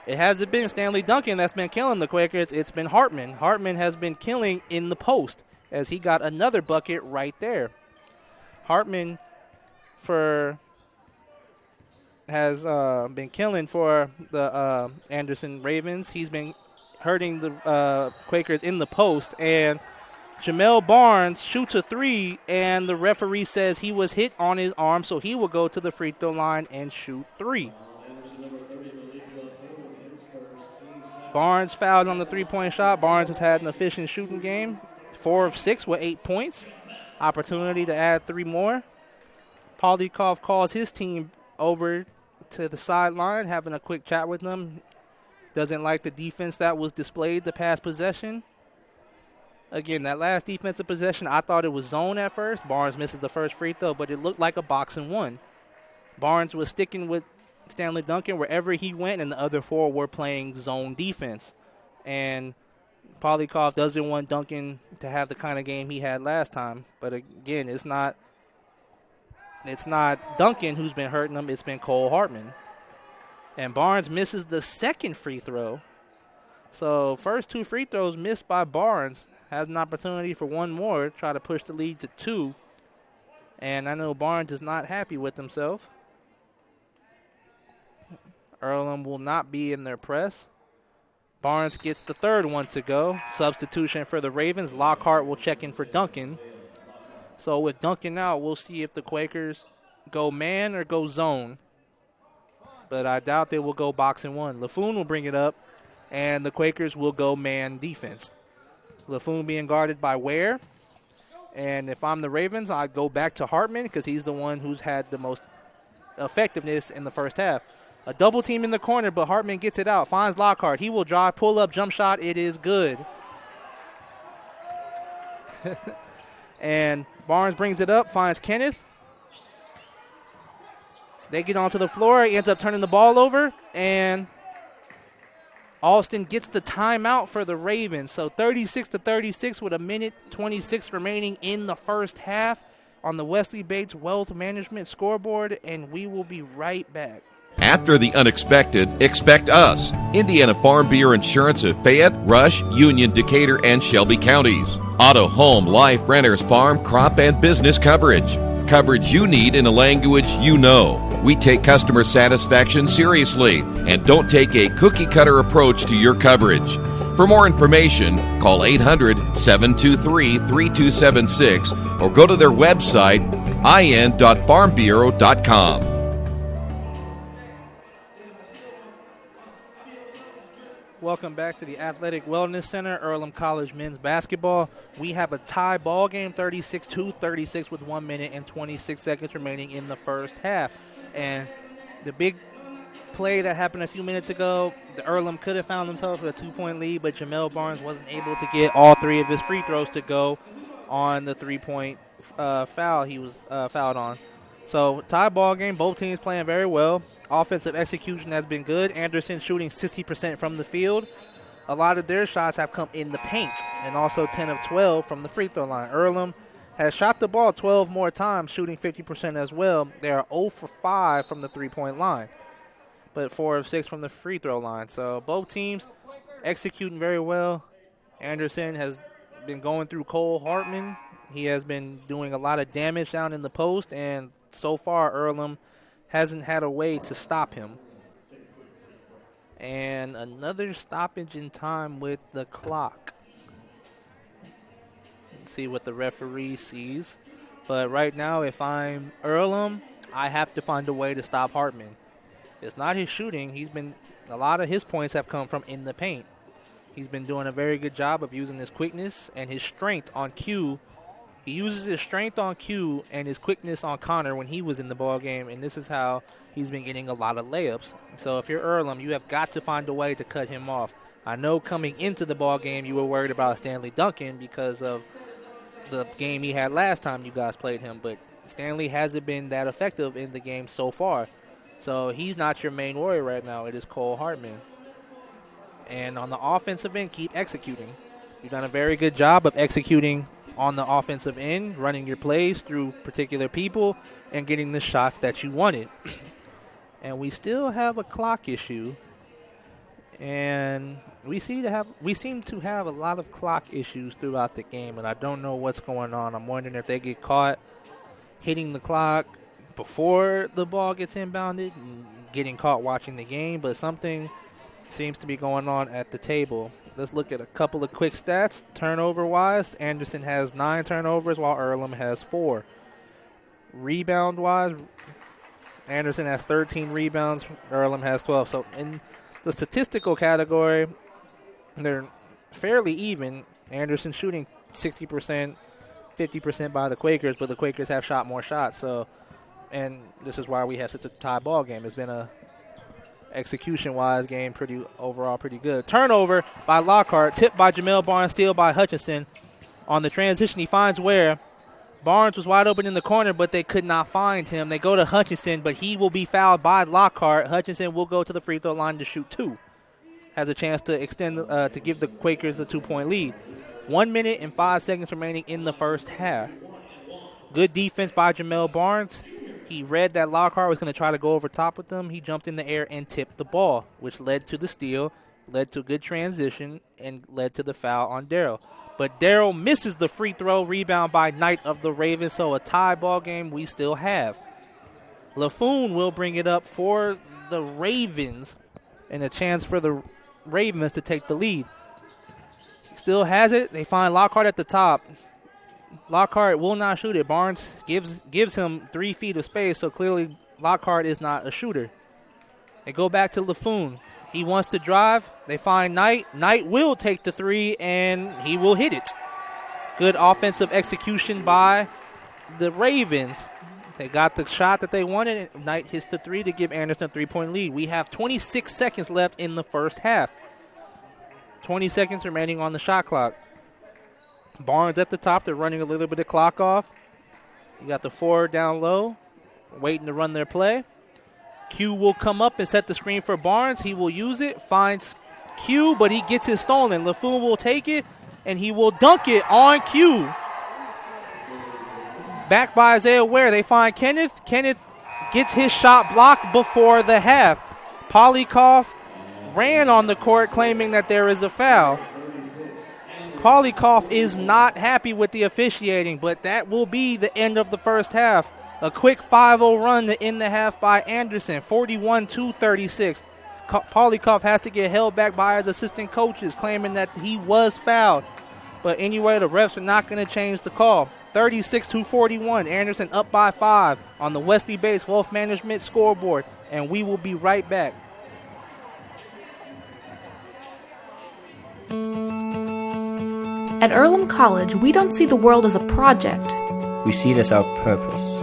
it hasn't been Stanley Duncan that's been killing the Quakers. It's been Hartman. Hartman has been killing in the post as he got another bucket right there. Hartman has been killing for the Anderson Ravens. He's been hurting the Quakers in the post, and Jamel Barnes shoots a 3, and the referee says he was hit on his arm, so he will go to the free throw line and shoot 3. Barnes fouled on the 3-point shot. Barnes has had an efficient shooting game, 4 of 6 with 8 points. Opportunity to add 3 more. Polyakov calls his team over to the sideline, having a quick chat with them. Doesn't like the defense that was displayed the past possession. Again, that last defensive possession, I thought it was zone at first. Barnes misses the first free throw, but it looked like a box and one. Barnes was sticking with Stanley Duncan wherever he went, and the other 4 were playing zone defense. And Polyakov doesn't want Duncan to have the kind of game he had last time. But again, it's not Duncan who's been hurting him. It's been Cole Hartman. And Barnes misses the second free throw. So first 2 free throws missed by Barnes. Has an opportunity for 1 more, try to push the lead to 2. And I know Barnes is not happy with himself. Earlham will not be in their press. Barnes gets the third one to go. Substitution for the Ravens. Lockhart will check in for Duncan. So with Duncan out, we'll see if the Quakers go man or go zone. But I doubt they will go box and one. LaFoon will bring it up, and the Quakers will go man defense. LaFoon being guarded by Ware. And if I'm the Ravens, I'd go back to Hartman because he's the one who's had the most effectiveness in the first half. A double team in the corner, but Hartman gets it out. Finds Lockhart. He will drive, pull up, jump shot. It is good. And Barnes brings it up, finds Kenneth. They get onto the floor. He ends up turning the ball over, and Alston gets the timeout for the Ravens. So 36-36 with 1:26 remaining in the first half on the Wesley Bates Wealth Management scoreboard, and we will be right back. After the unexpected, expect us. Indiana Farm Bureau Insurance of Fayette, Rush, Union, Decatur, and Shelby counties. Auto, home, life, renters, farm, crop, and business coverage. Coverage you need in a language you know. We take customer satisfaction seriously and don't take a cookie-cutter approach to your coverage. For more information, call 800-723-3276 or go to their website, in.farmbureau.com. Welcome back to the Athletic Wellness Center, Earlham College men's basketball. We have a tie ball game, 36-36 with 1:26 remaining in the first half. And the big play that happened a few minutes ago, the Earlham could have found themselves with a 2-point lead, but Jamel Barnes wasn't able to get all 3 of his free throws to go on the 3-point foul he was fouled on. So tie ball game, both teams playing very well. Offensive execution has been good. Anderson shooting 60% from the field. A lot of their shots have come in the paint, and also 10 of 12 from the free throw line. Earlham has shot the ball 12 more times, shooting 50% as well. They are 0 for 5 from the 3-point line, but 4 of 6 from the free throw line. So both teams executing very well. Anderson has been going through Cole Hartman. He has been doing a lot of damage down in the post, and so far Earlham hasn't had a way to stop him. And another stoppage in time with the clock. Let's see what the referee sees. But right now, if I'm Earlham, I have to find a way to stop Hartman. It's not his shooting. A lot of his points have come from in the paint. He's been doing a very good job of using his quickness and his strength on cue. He uses his strength on cue and his quickness on Connor when he was in the ball game, and this is how he's been getting a lot of layups. So if you're Earlham, you have got to find a way to cut him off. I know coming into the ball game you were worried about Stanley Duncan because of the game he had last time you guys played him, but Stanley hasn't been that effective in the game so far. So he's not your main warrior right now. It is Cole Hartman. And on the offensive end, keep executing. You've done a very good job of executing on the offensive end, running your plays through particular people and getting the shots that you wanted. And we still have a clock issue. And we seem to have a lot of clock issues throughout the game, and I don't know what's going on. I'm wondering if they get caught hitting the clock before the ball gets inbounded and getting caught watching the game, but something seems to be going on at the table. Let's look at a couple of quick stats. Turnover-wise, Anderson has 9 turnovers while Earlham has 4. Rebound-wise, Anderson has 13 rebounds, Earlham has 12. So in the statistical category, they're fairly even. Anderson shooting 60%, 50% by the Quakers, but the Quakers have shot more shots. So, and this is why we have such a tie ball game. It's been a execution-wise game, overall pretty good. Turnover by Lockhart, tipped by Jamel Barnes, steal by Hutchinson. On the transition, he finds Ware. Barnes was wide open in the corner, but they could not find him. They go to Hutchinson, but he will be fouled by Lockhart. Hutchinson will go to the free throw line to shoot 2. Has a chance to extend to give the Quakers a 2-point lead. 1 minute and 5 seconds remaining in the first half. Good defense by Jamel Barnes. He read that Lockhart was going to try to go over top with them. He jumped in the air and tipped the ball, which led to the steal, led to a good transition, and led to the foul on Darryl. But Darryl misses the free throw, rebound by Knight of the Ravens, so a tie ball game we still have. LaFoon will bring it up for the Ravens, and a chance for the Ravens to take the lead. Still has it. They find Lockhart at the top. Lockhart will not shoot it. Barnes gives him 3 feet of space, so clearly Lockhart is not a shooter. They go back to LaFoon. He wants to drive. They find Knight. Knight will take the 3, and he will hit it. Good offensive execution by the Ravens. They got the shot that they wanted, and Knight hits the 3 to give Anderson a 3-point lead. We have 26 seconds left in the first half. 20 seconds remaining on the shot clock. Barnes at the top. They're running a little bit of clock off. You got the 4 down low, waiting to run their play. Q will come up and set the screen for Barnes. He will use it, finds Q, but he gets it stolen. LaFoon will take it, and he will dunk it on Q. Back by Isaiah Ware. They find Kenneth. Kenneth gets his shot blocked before the half. Polykoff ran on the court claiming that there is a foul. Polykoff is not happy with the officiating, but that will be the end of the first half. A quick 5-0 run to end the half by Anderson, 41-36. Polykoff has to get held back by his assistant coaches, claiming that he was fouled. But anyway, the refs are not going to change the call. 36-41, Anderson up by 5 on the Wesley Bates Wealth Management scoreboard, and we will be right back. At Earlham College, we don't see the world as a project. We see it as our purpose.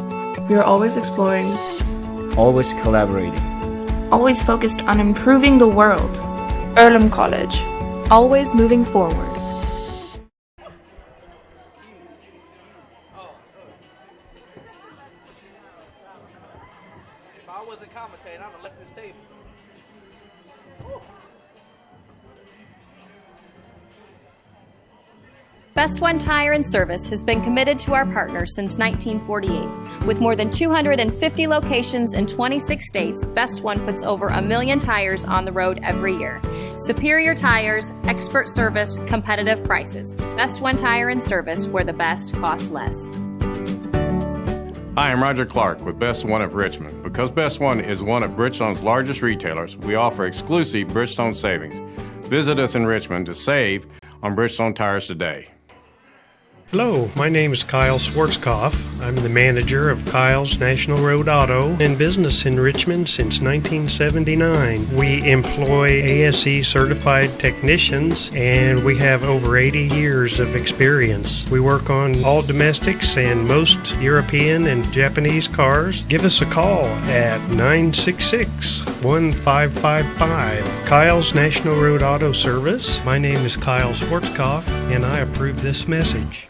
We are always exploring, always collaborating, always focused on improving the world. Earlham College, always moving forward. If I wasn't commentating, I'd have left this table. Best One Tire and Service has been committed to our partners since 1948. With more than 250 locations in 26 states, Best One puts over 1 million tires on the road every year. Superior tires, expert service, competitive prices. Best One Tire and Service, where the best costs less. Hi, I'm Roger Clark with Best One of Richmond. Because Best One is one of Bridgestone's largest retailers, we offer exclusive Bridgestone savings. Visit us in Richmond to save on Bridgestone tires today. Hello, my name is Kyle Schwarzkopf. I'm the manager of Kyle's National Road Auto in business in Richmond since 1979. We employ ASE certified technicians and we have over 80 years of experience. We work on all domestics and most European and Japanese cars. Give us a call at 966-1555. Kyle's National Road Auto Service. My name is Kyle Schwarzkopf and I approve this message.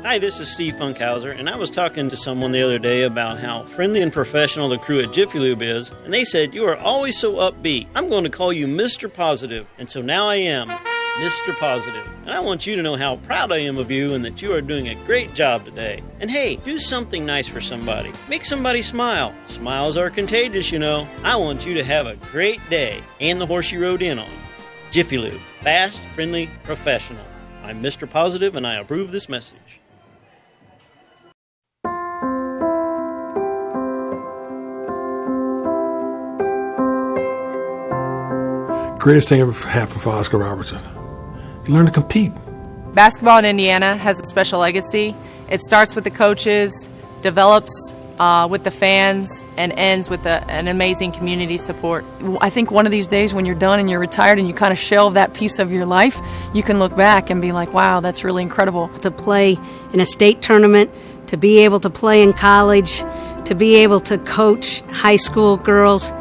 Hi, this is Steve Funkhauser, and I was talking to someone the other day about how friendly and professional the crew at Jiffy Lube is, and they said, "You are always so upbeat. I'm going to call you Mr. Positive." And so now I am Mr. Positive. And I want you to know how proud I am of you and that you are doing a great job today. And hey, do something nice for somebody. Make somebody smile. Smiles are contagious, you know. I want you to have a great day and the horse you rode in on. Jiffy Lube. Fast, friendly, professional. I'm Mr. Positive, and I approve this message. Greatest thing ever happened for Oscar Robertson. You learn to compete. Basketball in Indiana has a special legacy. It starts with the coaches, develops with the fans, and ends with an amazing community support. I think one of these days when you're done and you're retired and you kind of shelve that piece of your life, you can look back and be like, wow, that's really incredible. To play in a state tournament, to be able to play in college, to be able to coach high school girls,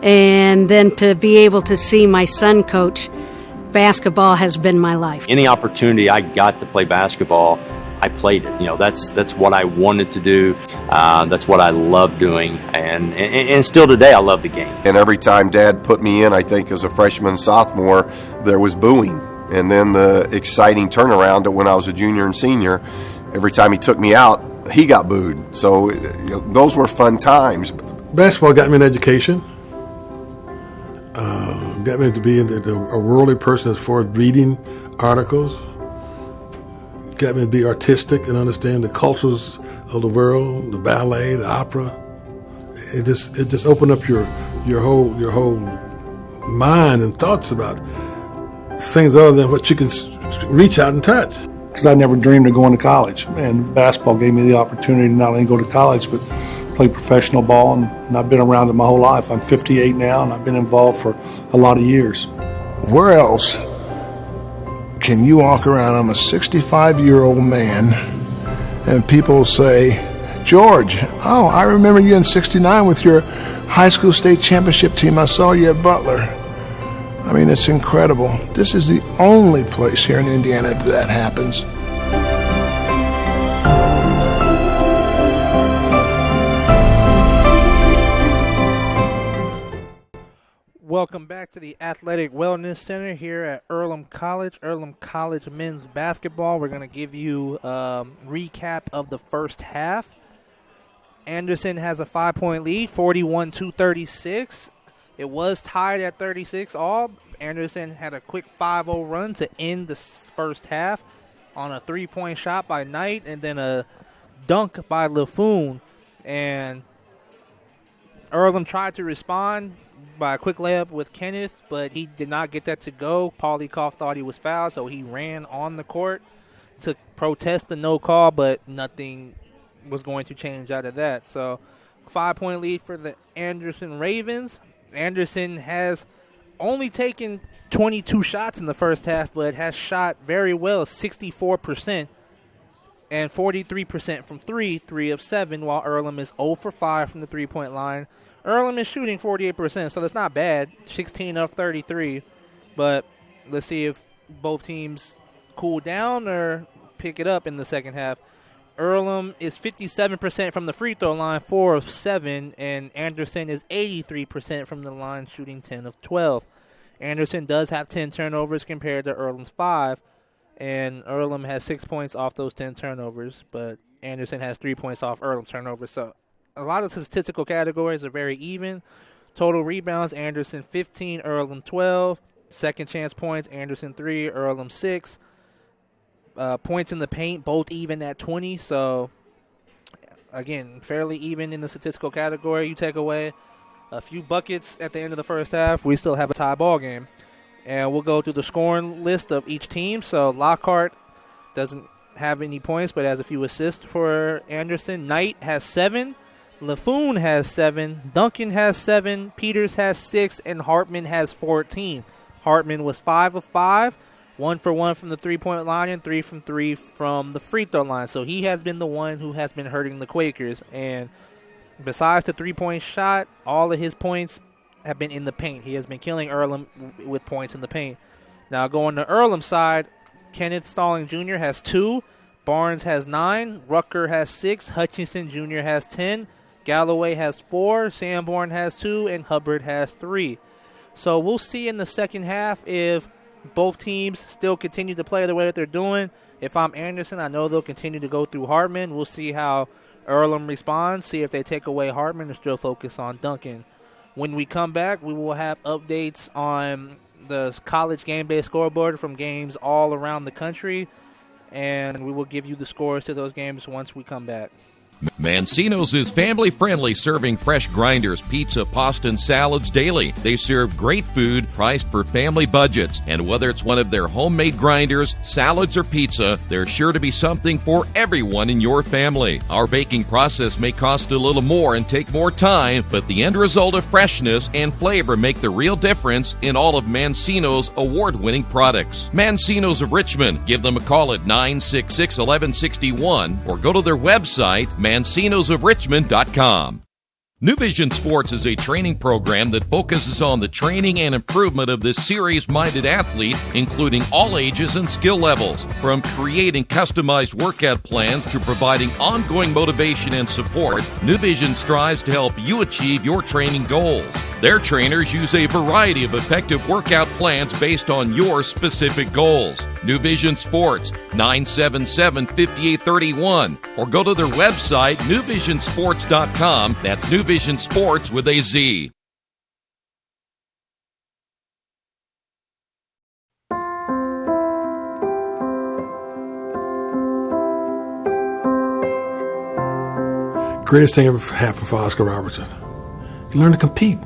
and then to be able to see my son coach, basketball has been my life. Any opportunity I got to play basketball, I played it. You know, that's what I wanted to do. That's what I love doing, and still today I love the game. And every time Dad put me in, I think as a freshman, sophomore, there was booing. And then the exciting turnaround when I was a junior and senior, every time he took me out, he got booed. So those were fun times. Basketball got me an education. Got me to be a worldly person as far as reading articles. Got me to be artistic and understand the cultures of the world, the ballet, the opera. It just opened up your whole mind and thoughts about things other than what you can reach out and touch. Because I never dreamed of going to college, and basketball gave me the opportunity to not only go to college but play professional ball, and I've been around it my whole life. I'm 58 now, and I've been involved for a lot of years. Where else can you walk around? I'm a 65-year-old man, and people say, "George, oh, I remember you in '69 with your high school state championship team. I saw you at Butler." I mean, it's incredible. This is the only place here in Indiana that happens. Welcome back to the Athletic Wellness Center here at Earlham College men's basketball. We're going to give you a recap of the first half. Anderson has a 5-point lead, 41-36. It was tied at 36 all. Anderson had a quick 5-0 run to end the first half on a 3-point shot by Knight and then a dunk by LaFoon. And Earlham tried to respond by a quick layup with Kenneth, but he did not get that to go. Polikoff thought he was fouled, so he ran on the court to protest the no call, but nothing was going to change out of that. So 5-point lead for the Anderson Ravens. Anderson has only taken 22 shots in the first half, but has shot very well, 64% and 43% from 3 of 7, while Earlham is 0 for 5 from the three-point line. Earlham is shooting 48%, so that's not bad, 16 of 33. But let's see if both teams cool down or pick it up in the second half. Earlham is 57% from the free throw line, 4 of 7, and Anderson is 83% from the line, shooting 10 of 12. Anderson does have 10 turnovers compared to Earlham's 5, and Earlham has 6 points off those 10 turnovers, but Anderson has 3 points off Earlham's turnovers. So a lot of statistical categories are very even. Total rebounds, Anderson 15, Earlham 12. Second chance points, Anderson 3, Earlham 6. Points in the paint, both even at 20. So, again, fairly even in the statistical category. You take away a few buckets at the end of the first half, we still have a tie ball game. And we'll go through the scoring list of each team. So Lockhart doesn't have any points, but has a few assists for Anderson. Knight has 7. LaFoon has 7. Duncan has 7. Peters has 6. And Hartman has 14. Hartman was 5 of 5. 1 for 1 from the three-point line and 3 from 3 from the free throw line. So he has been the one who has been hurting the Quakers. And besides the three-point shot, all of his points have been in the paint. He has been killing Earlham with points in the paint. Now going to Earlham side, Kenneth Stalling Jr. has 2. Barnes has 9. Rucker has 6. Hutchinson Jr. has 10. Galloway has 4. Sanborn has 2. And Hubbard has 3. So we'll see in the second half if both teams still continue to play the way that they're doing. If I'm Anderson, I know they'll continue to go through Hartman. We'll see how Earlham responds, see if they take away Hartman or still focus on Duncan. When we come back, we will have updates on the college game day scoreboard from games all around the country, and we will give you the scores to those games once we come back. Mancino's is family-friendly, serving fresh grinders, pizza, pasta, and salads daily. They serve great food priced for family budgets. And whether it's one of their homemade grinders, salads, or pizza, there's sure to be something for everyone in your family. Our baking process may cost a little more and take more time, but the end result of freshness and flavor make the real difference in all of Mancino's award-winning products. Mancino's of Richmond. Give them a call at 966-1161 or go to their website, mancinosofrichmond.com. New Vision Sports is a training program that focuses on the training and improvement of this serious-minded athlete, including all ages and skill levels. From creating customized workout plans to providing ongoing motivation and support, New Vision strives to help you achieve your training goals. Their trainers use a variety of effective workout plans based on your specific goals. New Vision Sports, 977-5831, or go to their website, newvisionsports.com. That's New Vision Sports with a Z. Greatest thing ever happened for Oscar Robertson. You learn to compete.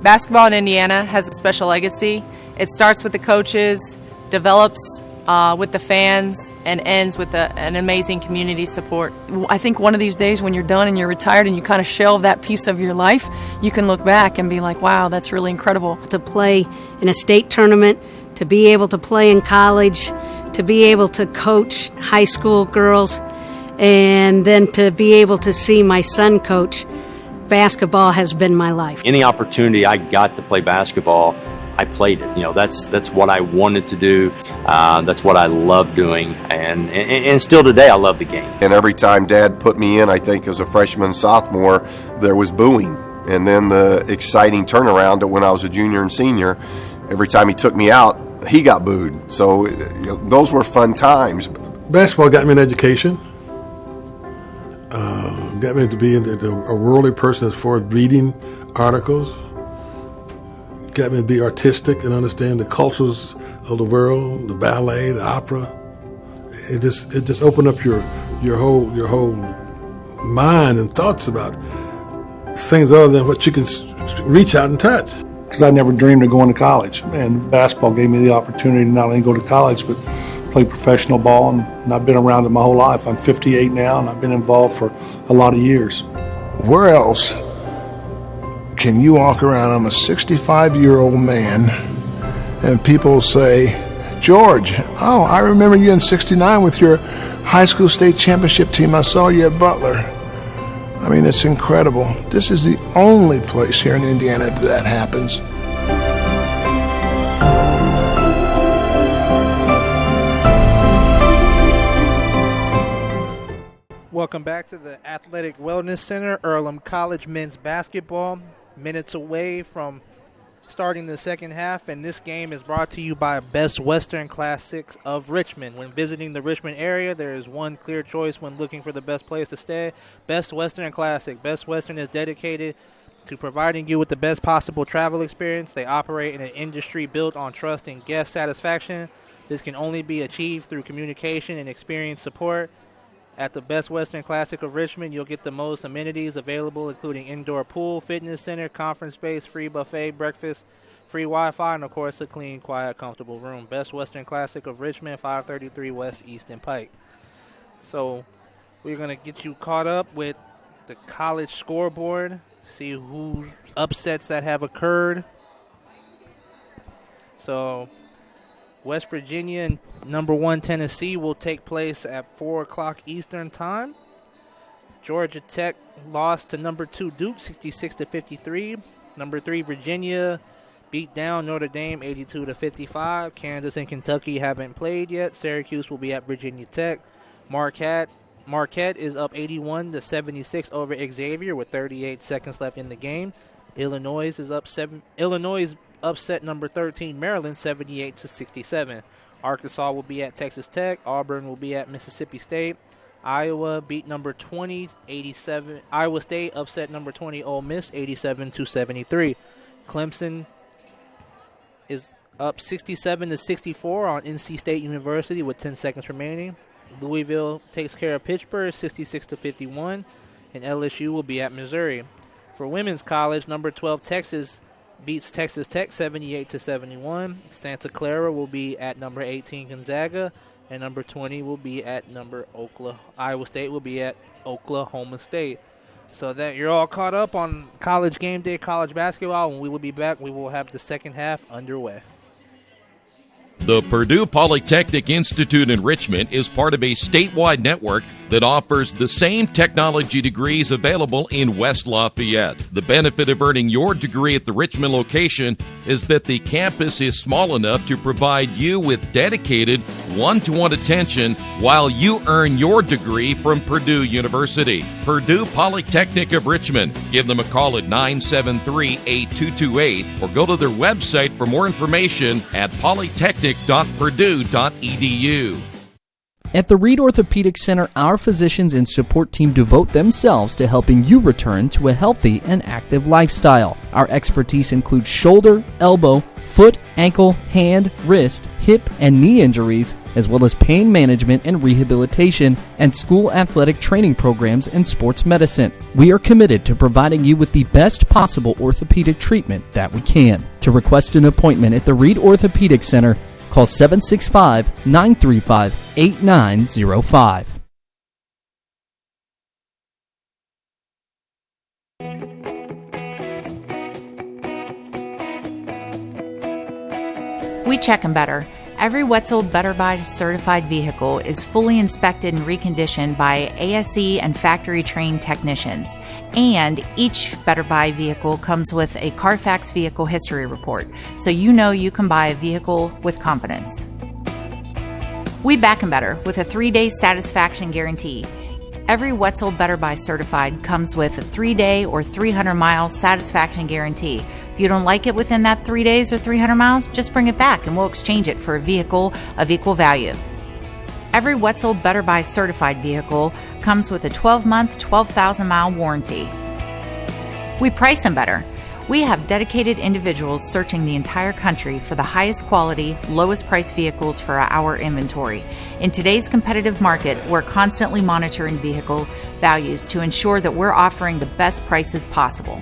Basketball in Indiana has a special legacy. It starts with the coaches, develops with the fans, and ends with an amazing community support. I think one of these days when you're done and you're retired and you kind of shelve that piece of your life, you can look back and be like, wow, that's really incredible. To play in a state tournament, to be able to play in college, to be able to coach high school girls, and then to be able to see my son coach, basketball has been my life. Any opportunity I got to play basketball, I played it. You know, that's what I wanted to do. That's what I love doing, and still today I love the game. And every time Dad put me in, I think as a freshman, sophomore, there was booing. And then the exciting turnaround that when I was a junior and senior, every time he took me out, he got booed. So those were fun times. Basketball got me an education. Got me to be a worldly person as far as reading articles. Got me to be artistic and understand the cultures of the world, the ballet, the opera. It just opened up your whole mind and thoughts about things other than what you can reach out and touch. Because I never dreamed of going to college, and basketball gave me the opportunity to not only go to college but play professional ball, and I've been around it my whole life. I'm 58 now, and I've been involved for a lot of years. Where else can you walk around? I'm a 65-year-old man, and people say, George, oh, I remember you in '69 with your high school state championship team. I saw you at Butler. I mean, it's incredible. This is the only place here in Indiana that happens. Welcome back to the Athletic Wellness Center, Earlham College men's basketball. Minutes away from starting the second half, and this game is brought to you by Best Western Class 6 of Richmond. When visiting the Richmond area, there is one clear choice when looking for the best place to stay: Best Western Classic. Best Western is dedicated to providing you with the best possible travel experience. They operate in an industry built on trust and guest satisfaction. This can only be achieved through communication and experience support. At the Best Western Classic of Richmond, you'll get the most amenities available, including indoor pool, fitness center, conference space, free buffet, breakfast, free Wi-Fi, and, of course, a clean, quiet, comfortable room. Best Western Classic of Richmond, 533 West Easton Pike. So we're going to get you caught up with the college scoreboard, see whose upsets that have occurred. So West Virginia and number 1 Tennessee will take place at 4 o'clock Eastern time. Georgia Tech lost to number 2 Duke 66-53. Number 3 Virginia beat down Notre Dame 82-55. Kansas and Kentucky haven't played yet. Syracuse will be at Virginia Tech. Marquette is up 81-76 over Xavier with 38 seconds left in the game. Illinois upset number 13 Maryland 78-67. Arkansas will be at Texas Tech. Auburn will be at Mississippi State. Iowa beat number 20 87. Iowa State upset number 20 Ole Miss 87-73. Clemson is up 67-64 on NC State University with 10 seconds remaining. Louisville takes care of Pittsburgh 66-51, and LSU will be at Missouri. For women's college, number 12 Texas beats Texas Tech 78-71. Santa Clara will be at number 18 Gonzaga, and number 20 will be at Iowa State will be at Oklahoma State. So that you're all caught up on college game day, college basketball. When we will be back, we will have the second half underway. The Purdue Polytechnic Institute in Richmond is part of a statewide network that offers the same technology degrees available in West Lafayette. The benefit of earning your degree at the Richmond location is that the campus is small enough to provide you with dedicated one-to-one attention while you earn your degree from Purdue University. Purdue Polytechnic of Richmond. Give them a call at 973-8228 or go to their website for more information at polytechnic.purdue.edu. At the Reed Orthopedic Center, our physicians and support team devote themselves to helping you return to a healthy and active lifestyle. Our expertise includes shoulder, elbow, foot, ankle, hand, wrist, hip, and knee injuries, as well as pain management and rehabilitation, and school athletic training programs and sports medicine. We are committed to providing you with the best possible orthopedic treatment that we can. To request an appointment at the Reed Orthopedic Center, call 765-935-8905. We check them better. Every Wetzel Better Buy certified vehicle is fully inspected and reconditioned by ASE and factory-trained technicians. And each Better Buy vehicle comes with a Carfax vehicle history report, so you know you can buy a vehicle with confidence. We back them better with a 3-day satisfaction guarantee. Every Wetzel Better Buy certified comes with a 3-day or 300-mile satisfaction guarantee. If you don't like it within that 3 days or 300 miles, just bring it back and we'll exchange it for a vehicle of equal value. Every Wetzel Better Buy certified vehicle comes with a 12-month, 12,000-mile warranty. We price them better. We have dedicated individuals searching the entire country for the highest quality, lowest price vehicles for our inventory. In today's competitive market, we're constantly monitoring vehicle values to ensure that we're offering the best prices possible.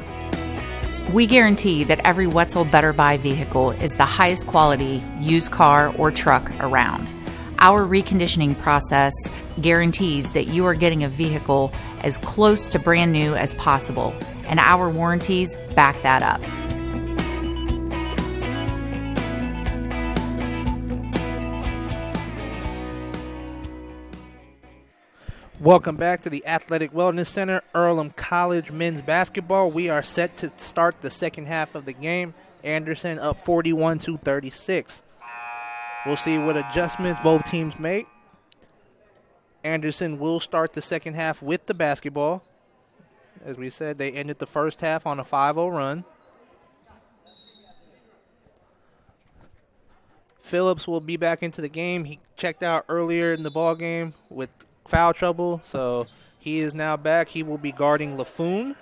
We guarantee that every Wetzel Better Buy vehicle is the highest quality used car or truck around. Our reconditioning process guarantees that you are getting a vehicle as close to brand new as possible, and our warranties back that up. Welcome back to the Athletic Wellness Center, Earlham College men's basketball. We are set to start the second half of the game. Anderson up 41-36. We'll see what adjustments both teams make. Anderson will start the second half with the basketball. As we said, they ended the first half on a 5-0 run. Phillips will be back into the game. He checked out earlier in the ball game with foul trouble, so he is now back. He will be guarding LaFoon.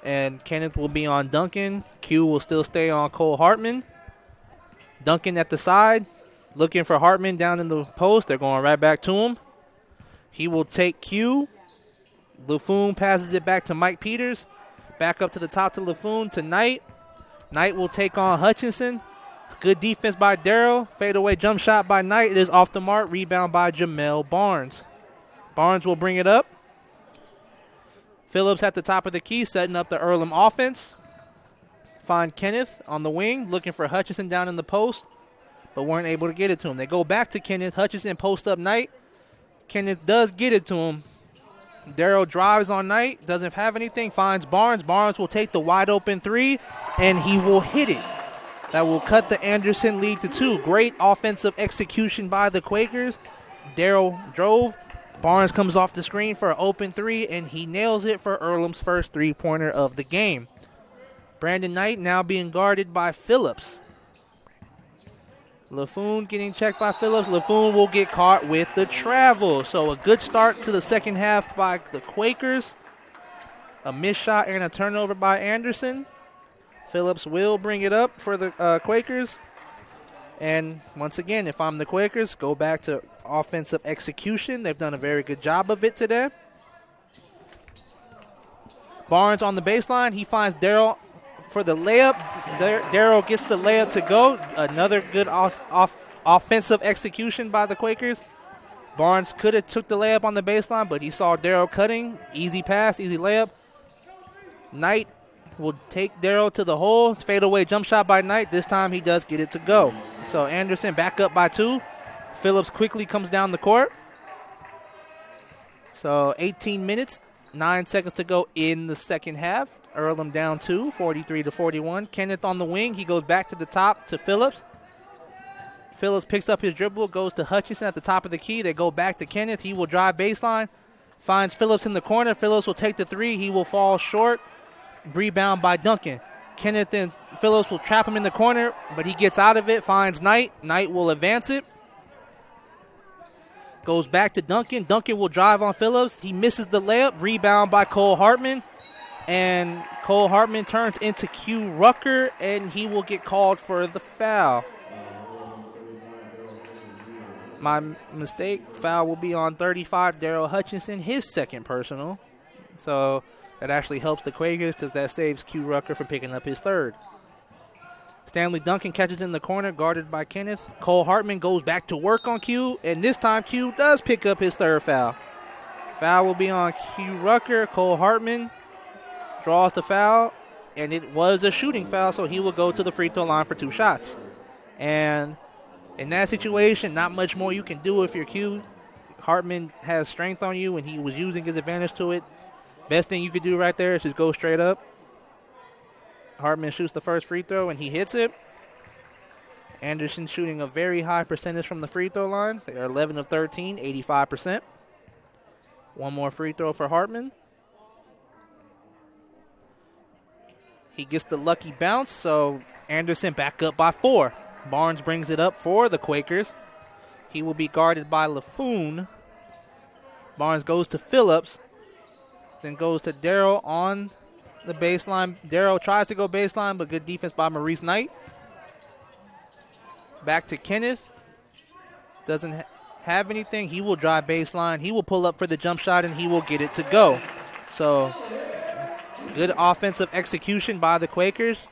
And Kenneth will be on Duncan. Q will still stay on Cole Hartman. Duncan at the side, looking for Hartman down in the post. They're going right back to him. He will take Q. LaFoon passes it back to Mike Peters. Back up to the top to LaFoon to Knight. Knight will take on Hutchinson. Good defense by Darrell. Fadeaway jump shot by Knight. It is off the mark. Rebound by Jamel Barnes. Barnes will bring it up. Phillips at the top of the key, setting up the Earlham offense. Find Kenneth on the wing, looking for Hutchinson down in the post, but weren't able to get it to him. They go back to Kenneth. Hutchinson post up Knight. Kenneth does get it to him. Darrell drives on Knight, doesn't have anything, finds Barnes. Barnes will take the wide open three, and he will hit it. That will cut the Anderson lead to 2. Great offensive execution by the Quakers. Darrell drove. Barnes comes off the screen for an open 3, and he nails it for Earlham's first three-pointer of the game. Brandon Knight now being guarded by Phillips. LaFoon getting checked by Phillips. LaFoon will get caught with the travel. So a good start to the second half by the Quakers. A missed shot and a turnover by Anderson. Phillips will bring it up for the Quakers. And once again, if I'm the Quakers, go back to offensive execution. They've done a very good job of it today. Barnes on the baseline. He finds Darrell for the layup. Darrell gets the layup to go. Another good offensive execution by the Quakers. Barnes could have took the layup on the baseline, but he saw Darrell cutting. Easy pass, easy layup. Knight will take Darrell to the hole. Fadeaway jump shot by Knight. This time he does get it to go. So Anderson back up by 2. Phillips quickly comes down the court. So 18 minutes, 9 seconds to go in the second half. Earlham down 2, 43-41. Kenneth on the wing. He goes back to the top to Phillips. Phillips picks up his dribble, goes to Hutchinson at the top of the key. They go back to Kenneth. He will drive baseline. Finds Phillips in the corner. Phillips will take the 3. He will fall short. Rebound by Duncan. Kenneth and Phillips will trap him in the corner, but he gets out of it, finds Knight. Knight will advance it. Goes back to Duncan. Duncan will drive on Phillips. He misses the layup. Rebound by Cole Hartman. And Cole Hartman turns into Q Rucker, and he will get called for the foul. My mistake. Foul will be on 35, Darrell Hutchinson, his second personal. So that actually helps the Quakers because that saves Q Rucker from picking up his third. Stanley Duncan catches in the corner, guarded by Kenneth. Cole Hartman goes back to work on Q, and this time Q does pick up his third foul. Foul will be on Q Rucker. Cole Hartman draws the foul, and it was a shooting foul, so he will go to the free throw line for 2 shots. And in that situation, not much more you can do if you're Q. Hartman has strength on you, and he was using his advantage to it. Best thing you could do right there is just go straight up. Hartman shoots the first free throw, and he hits it. Anderson shooting a very high percentage from the free throw line. They are 11 of 13, 85%. One more free throw for Hartman. He gets the lucky bounce, so Anderson back up by 4. Barnes brings it up for the Quakers. He will be guarded by LaFoon. Barnes goes to Phillips, then goes to Darrell on the baseline. Darrell tries to go baseline, but good defense by Maurice Knight. Back to Kenneth. Doesn't have anything. He will drive baseline. He will pull up for the jump shot, and he will get it to go. So good offensive execution by the Quakers.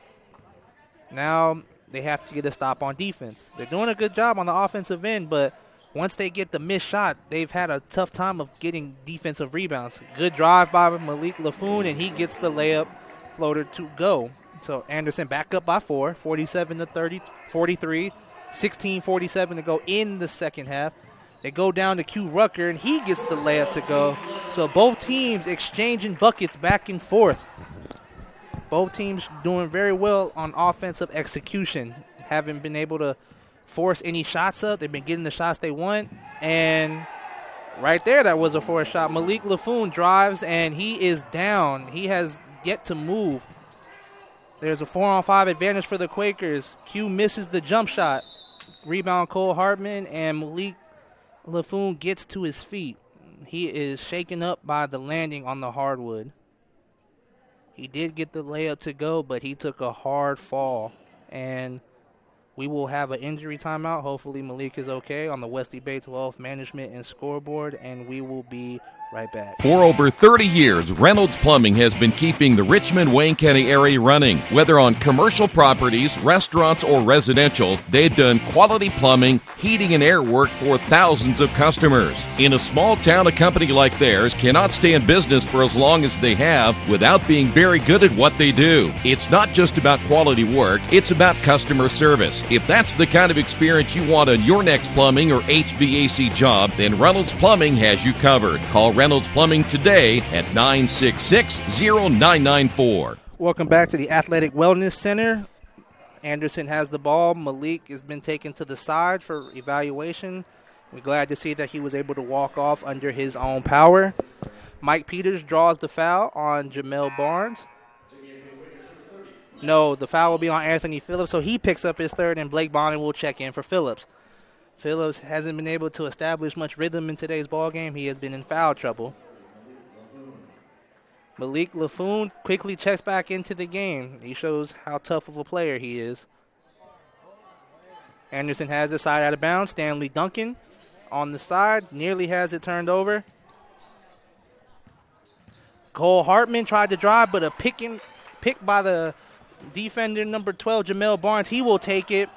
Now they have to get a stop on defense. They're doing a good job on the offensive end, but once they get the missed shot, they've had a tough time of getting defensive rebounds. Good drive by Malik LaFoon, and he gets the layup floater to go. So Anderson back up by 4, 47-43, 16:47 to go in the second half. They go down to Q Rucker, and he gets the layup to go. So both teams exchanging buckets back and forth. Both teams doing very well on offensive execution. Haven't been able to force any shots up. They've been getting the shots they want. And right there, that was a forced shot. Malik LaFoon drives, and he is down. He has yet to move. There's a 4-on-5 advantage for the Quakers. Q misses the jump shot. Rebound Cole Hartman, and Malik LaFoon gets to his feet. He is shaken up by the landing on the hardwood. He did get the layup to go, but he took a hard fall. And we will have an injury timeout. Hopefully Malik is okay on the Wesley Bay 12 management and scoreboard, and we will be right back. For over 30 years, Reynolds Plumbing has been keeping the Richmond-Wayne County area running. Whether on commercial properties, restaurants, or residential, they've done quality plumbing, heating, and air work for thousands of customers. In a small town, a company like theirs cannot stay in business for as long as they have without being very good at what they do. It's not just about quality work, it's about customer service. If that's the kind of experience you want on your next plumbing or HVAC job, then Reynolds Plumbing has you covered. Call Reynolds Plumbing today at 966-0994. Welcome back to the Athletic Wellness Center. Anderson has the ball. Malik has been taken to the side for evaluation. We're glad to see that he was able to walk off under his own power. Mike Peters draws the foul on Jamel Barnes. No, the foul will be on Anthony Phillips, so he picks up his third, and Blake Bonner will check in for Phillips. Phillips hasn't been able to establish much rhythm in today's ball game. He has been in foul trouble. Malik Laffoon quickly checks back into the game. He shows how tough of a player he is. Anderson has the side out of bounds. Stanley Duncan on the side, nearly has it turned over. Cole Hartman tried to drive, but a pick by the defender number 12, Jamel Barnes. He will take it.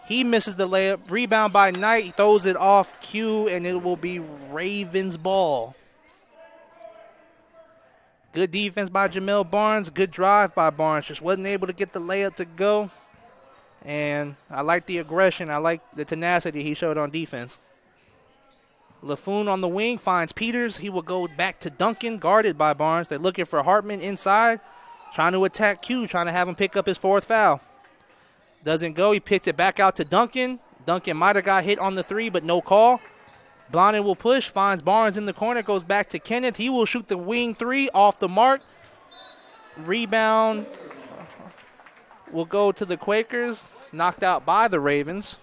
He misses the layup. Rebound by Knight. He throws it off cue, and it will be Ravens ball. Good defense by Jamel Barnes. Good drive by Barnes. Just wasn't able to get the layup to go. And I like the aggression. I like the tenacity he showed on defense. Laffoon on the wing finds Peters. He will go back to Duncan, guarded by Barnes. They're looking for Hartman inside, trying to attack Q, trying to have him pick up his fourth foul. Doesn't go. He picks it back out to Duncan. Duncan might have got hit on the three, but no call. Blondin will push, finds Barnes in the corner, goes back to Kenneth. He will shoot the wing three off the mark. Rebound will go to the Quakers, knocked out by the Ravens.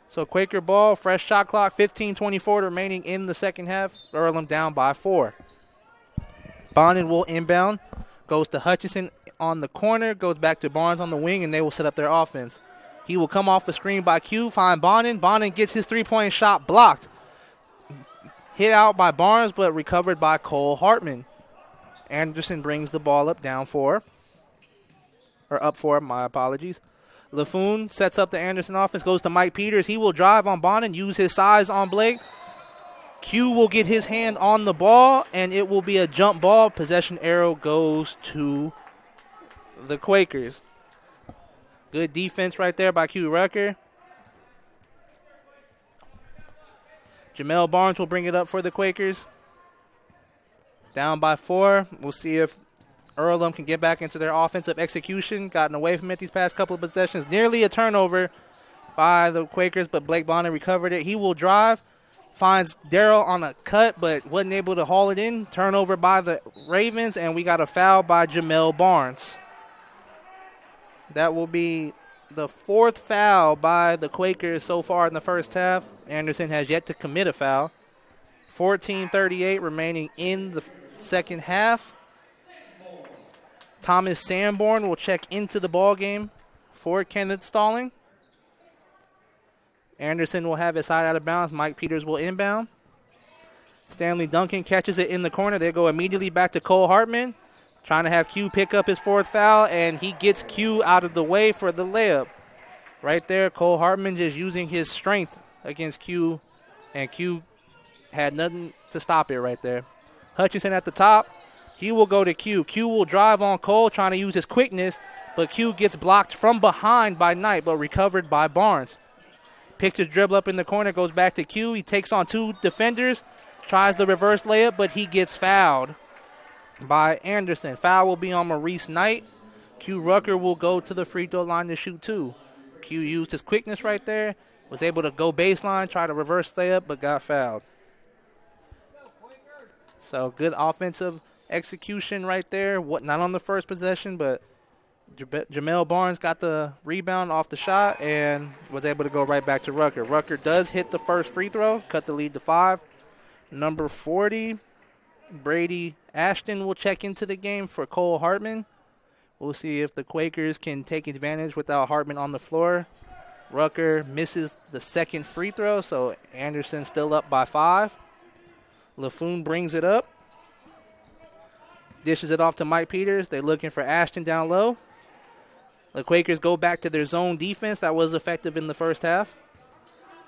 So Quaker ball, fresh shot clock, 15:24 remaining in the second half. Earlham down by 4. Blondin will inbound, goes to Hutchinson on the corner, goes back to Barnes on the wing, and they will set up their offense. He will come off the screen by Q, find Bonin. Bonin gets his three-point shot blocked. Hit out by Barnes, but recovered by Cole Hartman. Anderson brings the ball up, down 4. Or up 4, my apologies. Laffoon sets up the Anderson offense, goes to Mike Peters. He will drive on Bonin, use his size on Blake. Q will get his hand on the ball, and it will be a jump ball. Possession arrow goes to the Quakers. Good defense right there by Q Rucker. Jamel Barnes will bring it up for the Quakers. Down by 4. We'll see if Earlham can get back into their offensive execution. Gotten away from it these past couple of possessions. Nearly a turnover by the Quakers, but Blake Bonner recovered it. He will drive. Finds Darrell on a cut, but wasn't able to haul it in. Turnover by the Ravens, and we got a foul by Jamel Barnes. That will be the 4th foul by the Quakers so far in the first half. Anderson has yet to commit a foul. 14:38 remaining in the second half. Thomas Sanborn will check into the ball game for Kenneth Stalling. Anderson will have his side out of bounds. Mike Peters will inbound. Stanley Duncan catches it in the corner. They go immediately back to Cole Hartman, trying to have Q pick up his 4th foul, and he gets Q out of the way for the layup. Right there, Cole Hartman just using his strength against Q, and Q had nothing to stop it right there. Hutchinson at the top. He will go to Q. Q will drive on Cole, trying to use his quickness, but Q gets blocked from behind by Knight, but recovered by Barnes. Picks his dribble up in the corner, goes back to Q. He takes on 2 defenders, tries the reverse layup, but he gets fouled by Anderson. Foul will be on Maurice Knight. Q Rucker will go to the free throw line to shoot 2. Q used his quickness right there, was able to go baseline, try to reverse layup, but got fouled. So good offensive execution right there. Not on the first possession, but Jamel Barnes got the rebound off the shot and was able to go right back to Rucker. Rucker does hit the first free throw, cut the lead to 5. Number 40, Brady Ashton will check into the game for Cole Hartman. We'll see if the Quakers can take advantage without Hartman on the floor. Rucker misses the second free throw, so Anderson still up by 5. LaFoon brings it up. Dishes it off to Mike Peters. They're looking for Ashton down low. The Quakers go back to their zone defense that was effective in the first half.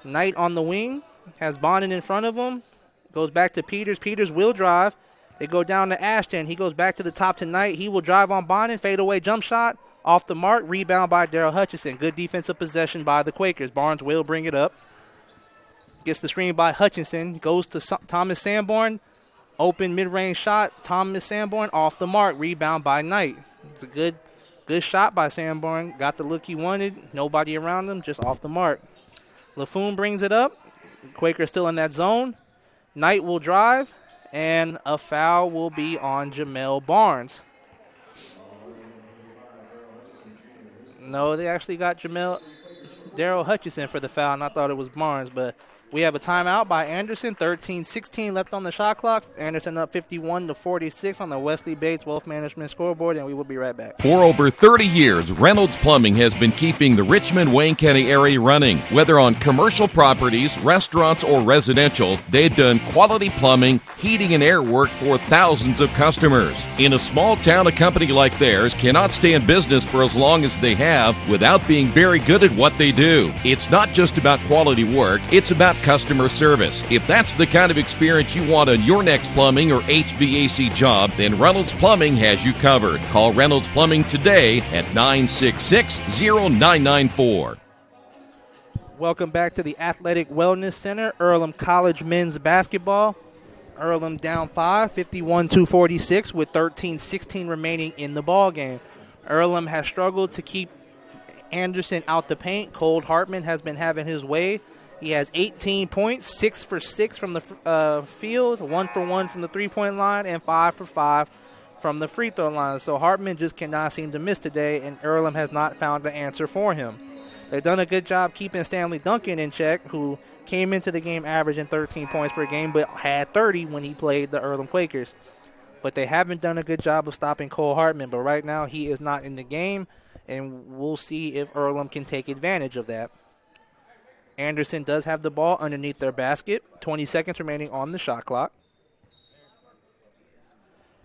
Knight on the wing. Has Bonin in front of him. Goes back to Peters. Peters will drive. They go down to Ashton. He goes back to the top to Knight. He will drive on Bonin. Fadeaway jump shot. Off the mark. Rebound by Daryl Hutchinson. Good defensive possession by the Quakers. Barnes will bring it up. Gets the screen by Hutchinson. Goes to Thomas Sanborn. Open mid-range shot. Thomas Sanborn off the mark. Rebound by Knight. It's a good shot by Sanborn. Got the look he wanted. Nobody around him. Just off the mark. LaFoon brings it up. Quakers still in that zone. Knight will drive. And a foul will be on Jamel Barnes. No, they actually got Daryl Hutchinson for the foul, and I thought it was Barnes. But we have a timeout by Anderson. 13-16 left on the shot clock. Anderson up 51-46 on the Wesley Bates Wealth Management scoreboard, and we will be right back. For over 30 years, Reynolds Plumbing has been keeping the Richmond-Wayne County area running. Whether on commercial properties, restaurants, or residential, they've done quality plumbing, heating, and air work for thousands of customers. In a small town, a company like theirs cannot stay in business for as long as they have without being very good at what they do. It's not just about quality work, it's about customer service. If that's the kind of experience you want on your next plumbing or HVAC job, then Reynolds Plumbing has you covered. Call Reynolds Plumbing today at 966-0994. Welcome back to the Athletic Wellness Center, Earlham College men's basketball. Earlham down 5, 51-46 with 13-16 remaining in the ball game. Earlham has struggled to keep Anderson out the paint. Cole Hartman has been having his way. He has 18 points, 6 for 6 from the field, 1 for 1 from the three-point line, and 5 for 5 from the free throw line. So Hartman just cannot seem to miss today, and Earlham has not found the answer for him. They've done a good job keeping Stanley Duncan in check, who came into the game averaging 13 points per game, but had 30 when he played the Earlham Quakers. But they haven't done a good job of stopping Cole Hartman, but right now he is not in the game, and we'll see if Earlham can take advantage of that. Anderson does have the ball underneath their basket. 20 seconds remaining on the shot clock.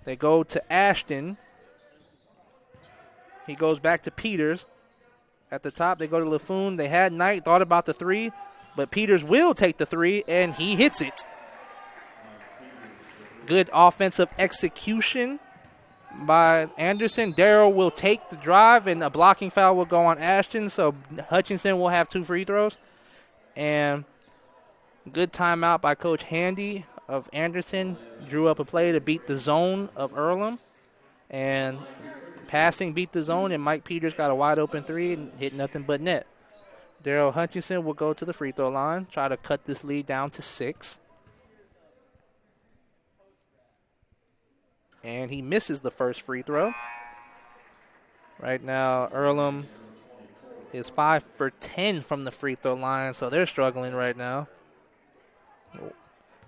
They go to Ashton. He goes back to Peters. At the top, they go to LaFoon. They had Knight, thought about the three, but Peters will take the three, and he hits it. Good offensive execution by Anderson. Darrell will take the drive, and a blocking foul will go on Ashton, so Hutchinson will have 2 free throws. And good timeout by Coach Handy of Anderson. Drew up a play to beat the zone of Earlham. And passing beat the zone, and Mike Peters got a wide open three and hit nothing but net. Daryl Hutchinson will go to the free throw line, try to cut this lead down to 6. And he misses the first free throw. Right now, Earlham is 5 for 10 from the free throw line, so they're struggling right now.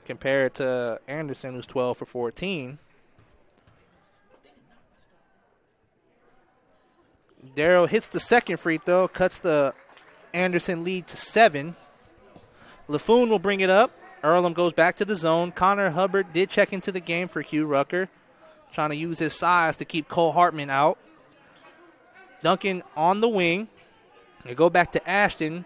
Compared to Anderson, who's 12 for 14. Darrell hits the second free throw, cuts the Anderson lead to 7. LaFoon will bring it up. Earlham goes back to the zone. Connor Hubbard did check into the game for Hugh Rucker, trying to use his size to keep Cole Hartman out. Duncan on the wing. They go back to Ashton.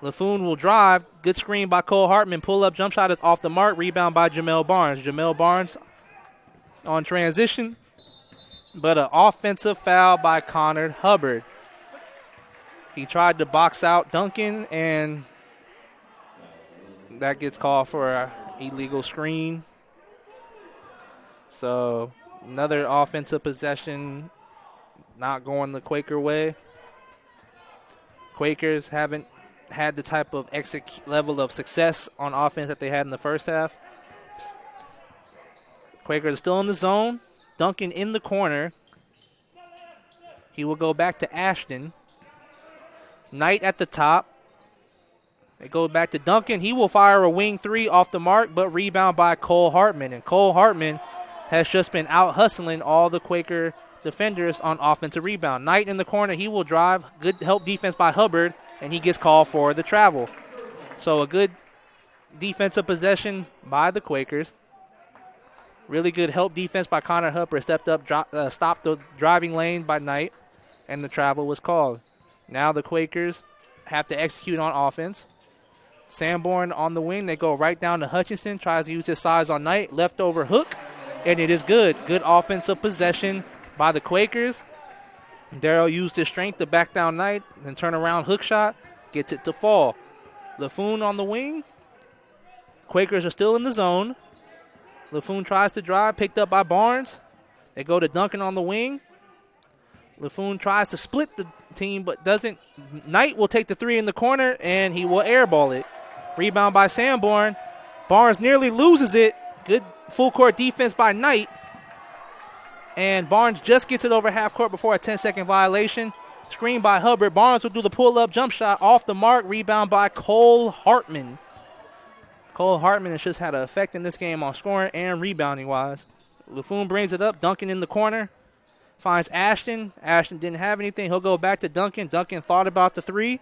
LaFoon will drive. Good screen by Cole Hartman. Pull-up jump shot is off the mark. Rebound by Jamel Barnes. Jamel Barnes on transition, but an offensive foul by Connor Hubbard. He tried to box out Duncan, and that gets called for an illegal screen. So another offensive possession not going the Quaker way. Quakers haven't had the type of level of success on offense that they had in the first half. Quakers are still in the zone. Duncan in the corner. He will go back to Ashton. Knight at the top. It goes back to Duncan. He will fire a wing three off the mark, but rebound by Cole Hartman. And Cole Hartman has just been out hustling all the Quaker defenders on offensive rebound. Knight in the corner. He will drive. Good help defense by Hubbard, and he gets called for the travel. So a good defensive possession by the Quakers. Really good help defense by Connor Hubbard. Stepped up, stopped the driving lane by Knight, and the travel was called. Now the Quakers have to execute on offense. Sanborn on the wing. They go right down to Hutchinson. Tries to use his size on Knight. Leftover hook, and it is good. Good offensive possession by the Quakers. Darrell used his strength to back down Knight, then turn around hook shot. Gets it to fall. LaFoon on the wing. Quakers are still in the zone. LaFoon tries to drive, picked up by Barnes. They go to Duncan on the wing. LaFoon tries to split the team, but doesn't. Knight will take the three in the corner, and he will airball it. Rebound by Sanborn. Barnes nearly loses it. Good full court defense by Knight. And Barnes just gets it over half court before a 10-second violation. Screen by Hubbard. Barnes will do the pull-up jump shot off the mark. Rebound by Cole Hartman. Cole Hartman has just had an effect in this game on scoring and rebounding-wise. LaFoon brings it up. Duncan in the corner. Finds Ashton. Ashton didn't have anything. He'll go back to Duncan. Duncan thought about the three,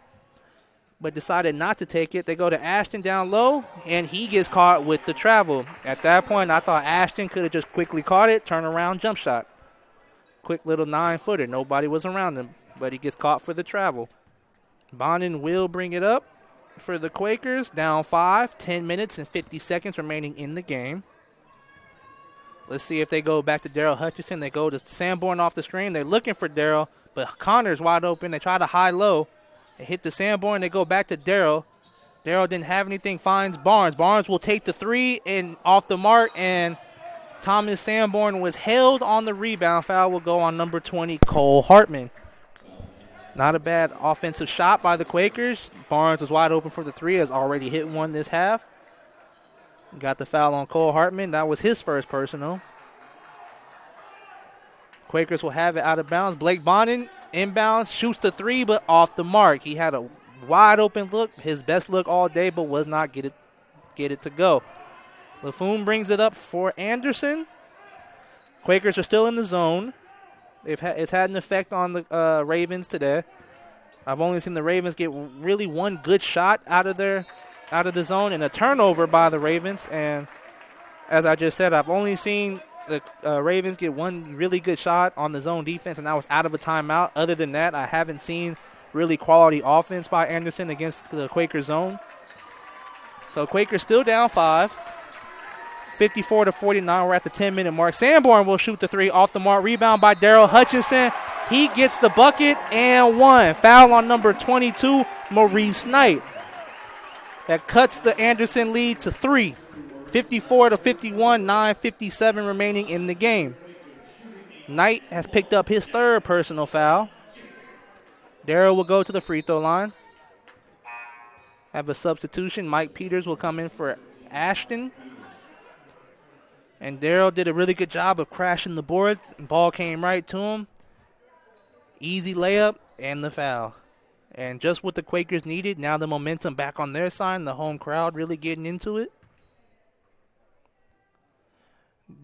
but decided not to take it. They go to Ashton down low, and he gets caught with the travel. At that point, I thought Ashton could have just quickly caught it, turn around, jump shot. Quick little 9-footer. Nobody was around him, but he gets caught for the travel. Bonin will bring it up for the Quakers. Down 5, 10 minutes and 50 seconds remaining in the game. Let's see if they go back to Darrell Hutchinson. They go to Sanborn off the screen. They're looking for Darrell, but Connor's wide open. They try to high-low. They hit the Sanborn. They go back to Darrell. Darrell didn't have anything. Finds Barnes. Barnes will take the three and off the mark, and Thomas Sanborn was held on the rebound. Foul will go on number 20, Cole Hartman. Not a bad offensive shot by the Quakers. Barnes was wide open for the three. Has already hit one this half. Got the foul on Cole Hartman. That was his first personal. Quakers will have it out of bounds. Blake Bonin inbounds, shoots the three, but off the mark. He had a wide open look, his best look all day, but was not get it to go. LaFoon brings it up for Anderson. Quakers are still in the zone. It's had an effect on the Ravens today. I've only seen the Ravens get really one good shot out of the zone and a turnover by the Ravens. And as I just said, I've only seen the Ravens get one really good shot on the zone defense, and that was out of a timeout. Other than that, I haven't seen really quality offense by Anderson against the Quaker zone. So Quakers still down 5. 54-49. We're at the 10-minute mark. Sanborn will shoot the three off the mark. Rebound by Darrell Hutchinson. He gets the bucket and one. Foul on number 22, Maurice Knight. That cuts the Anderson lead to 3. 54-51, 9:57 remaining in the game. Knight has picked up his third personal foul. Darrell will go to the free throw line. Have a substitution. Mike Peters will come in for Ashton. And Darrell did a really good job of crashing the board. Ball came right to him. Easy layup and the foul. And just what the Quakers needed. Now the momentum back on their side. The home crowd really getting into it.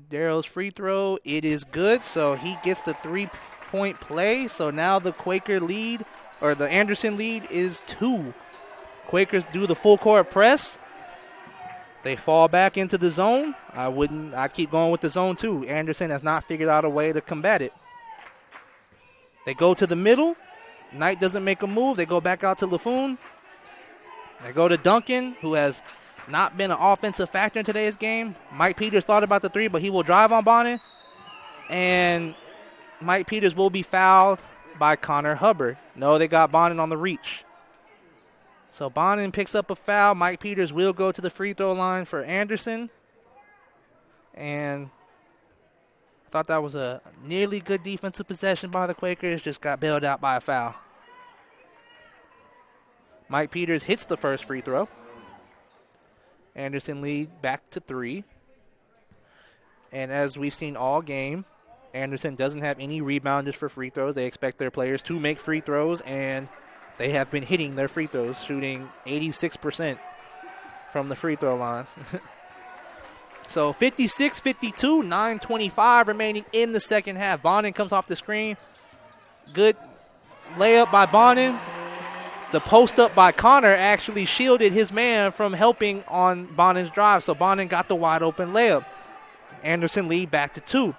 Darrell's free throw, it is good. So he gets the 3-point play. So now the Quaker lead, or the Anderson lead, is 2. Quakers do the full court press. They fall back into the zone. I'd keep going with the zone too. Anderson has not figured out a way to combat it. They go to the middle. Knight doesn't make a move. They go back out to LaFoon. They go to Duncan, who has not been an offensive factor in today's game. Mike Peters thought about the three, but he will drive on Bonin. And Mike Peters will be fouled by Connor Hubbard. No, they got Bonin on the reach. So Bonin picks up a foul. Mike Peters will go to the free throw line for Anderson. And I thought that was a nearly good defensive possession by the Quakers. Just got bailed out by a foul. Mike Peters hits the first free throw. Anderson lead back to 3. And as we've seen all game, Anderson doesn't have any rebounders for free throws. They expect their players to make free throws, and they have been hitting their free throws, shooting 86% from the free throw line. So 56-52, 9:25 remaining in the second half. Bonin comes off the screen. Good layup by Bonin. The post up by Connor actually shielded his man from helping on Bonin's drive, so Bonin got the wide open layup. Anderson lead back to 2.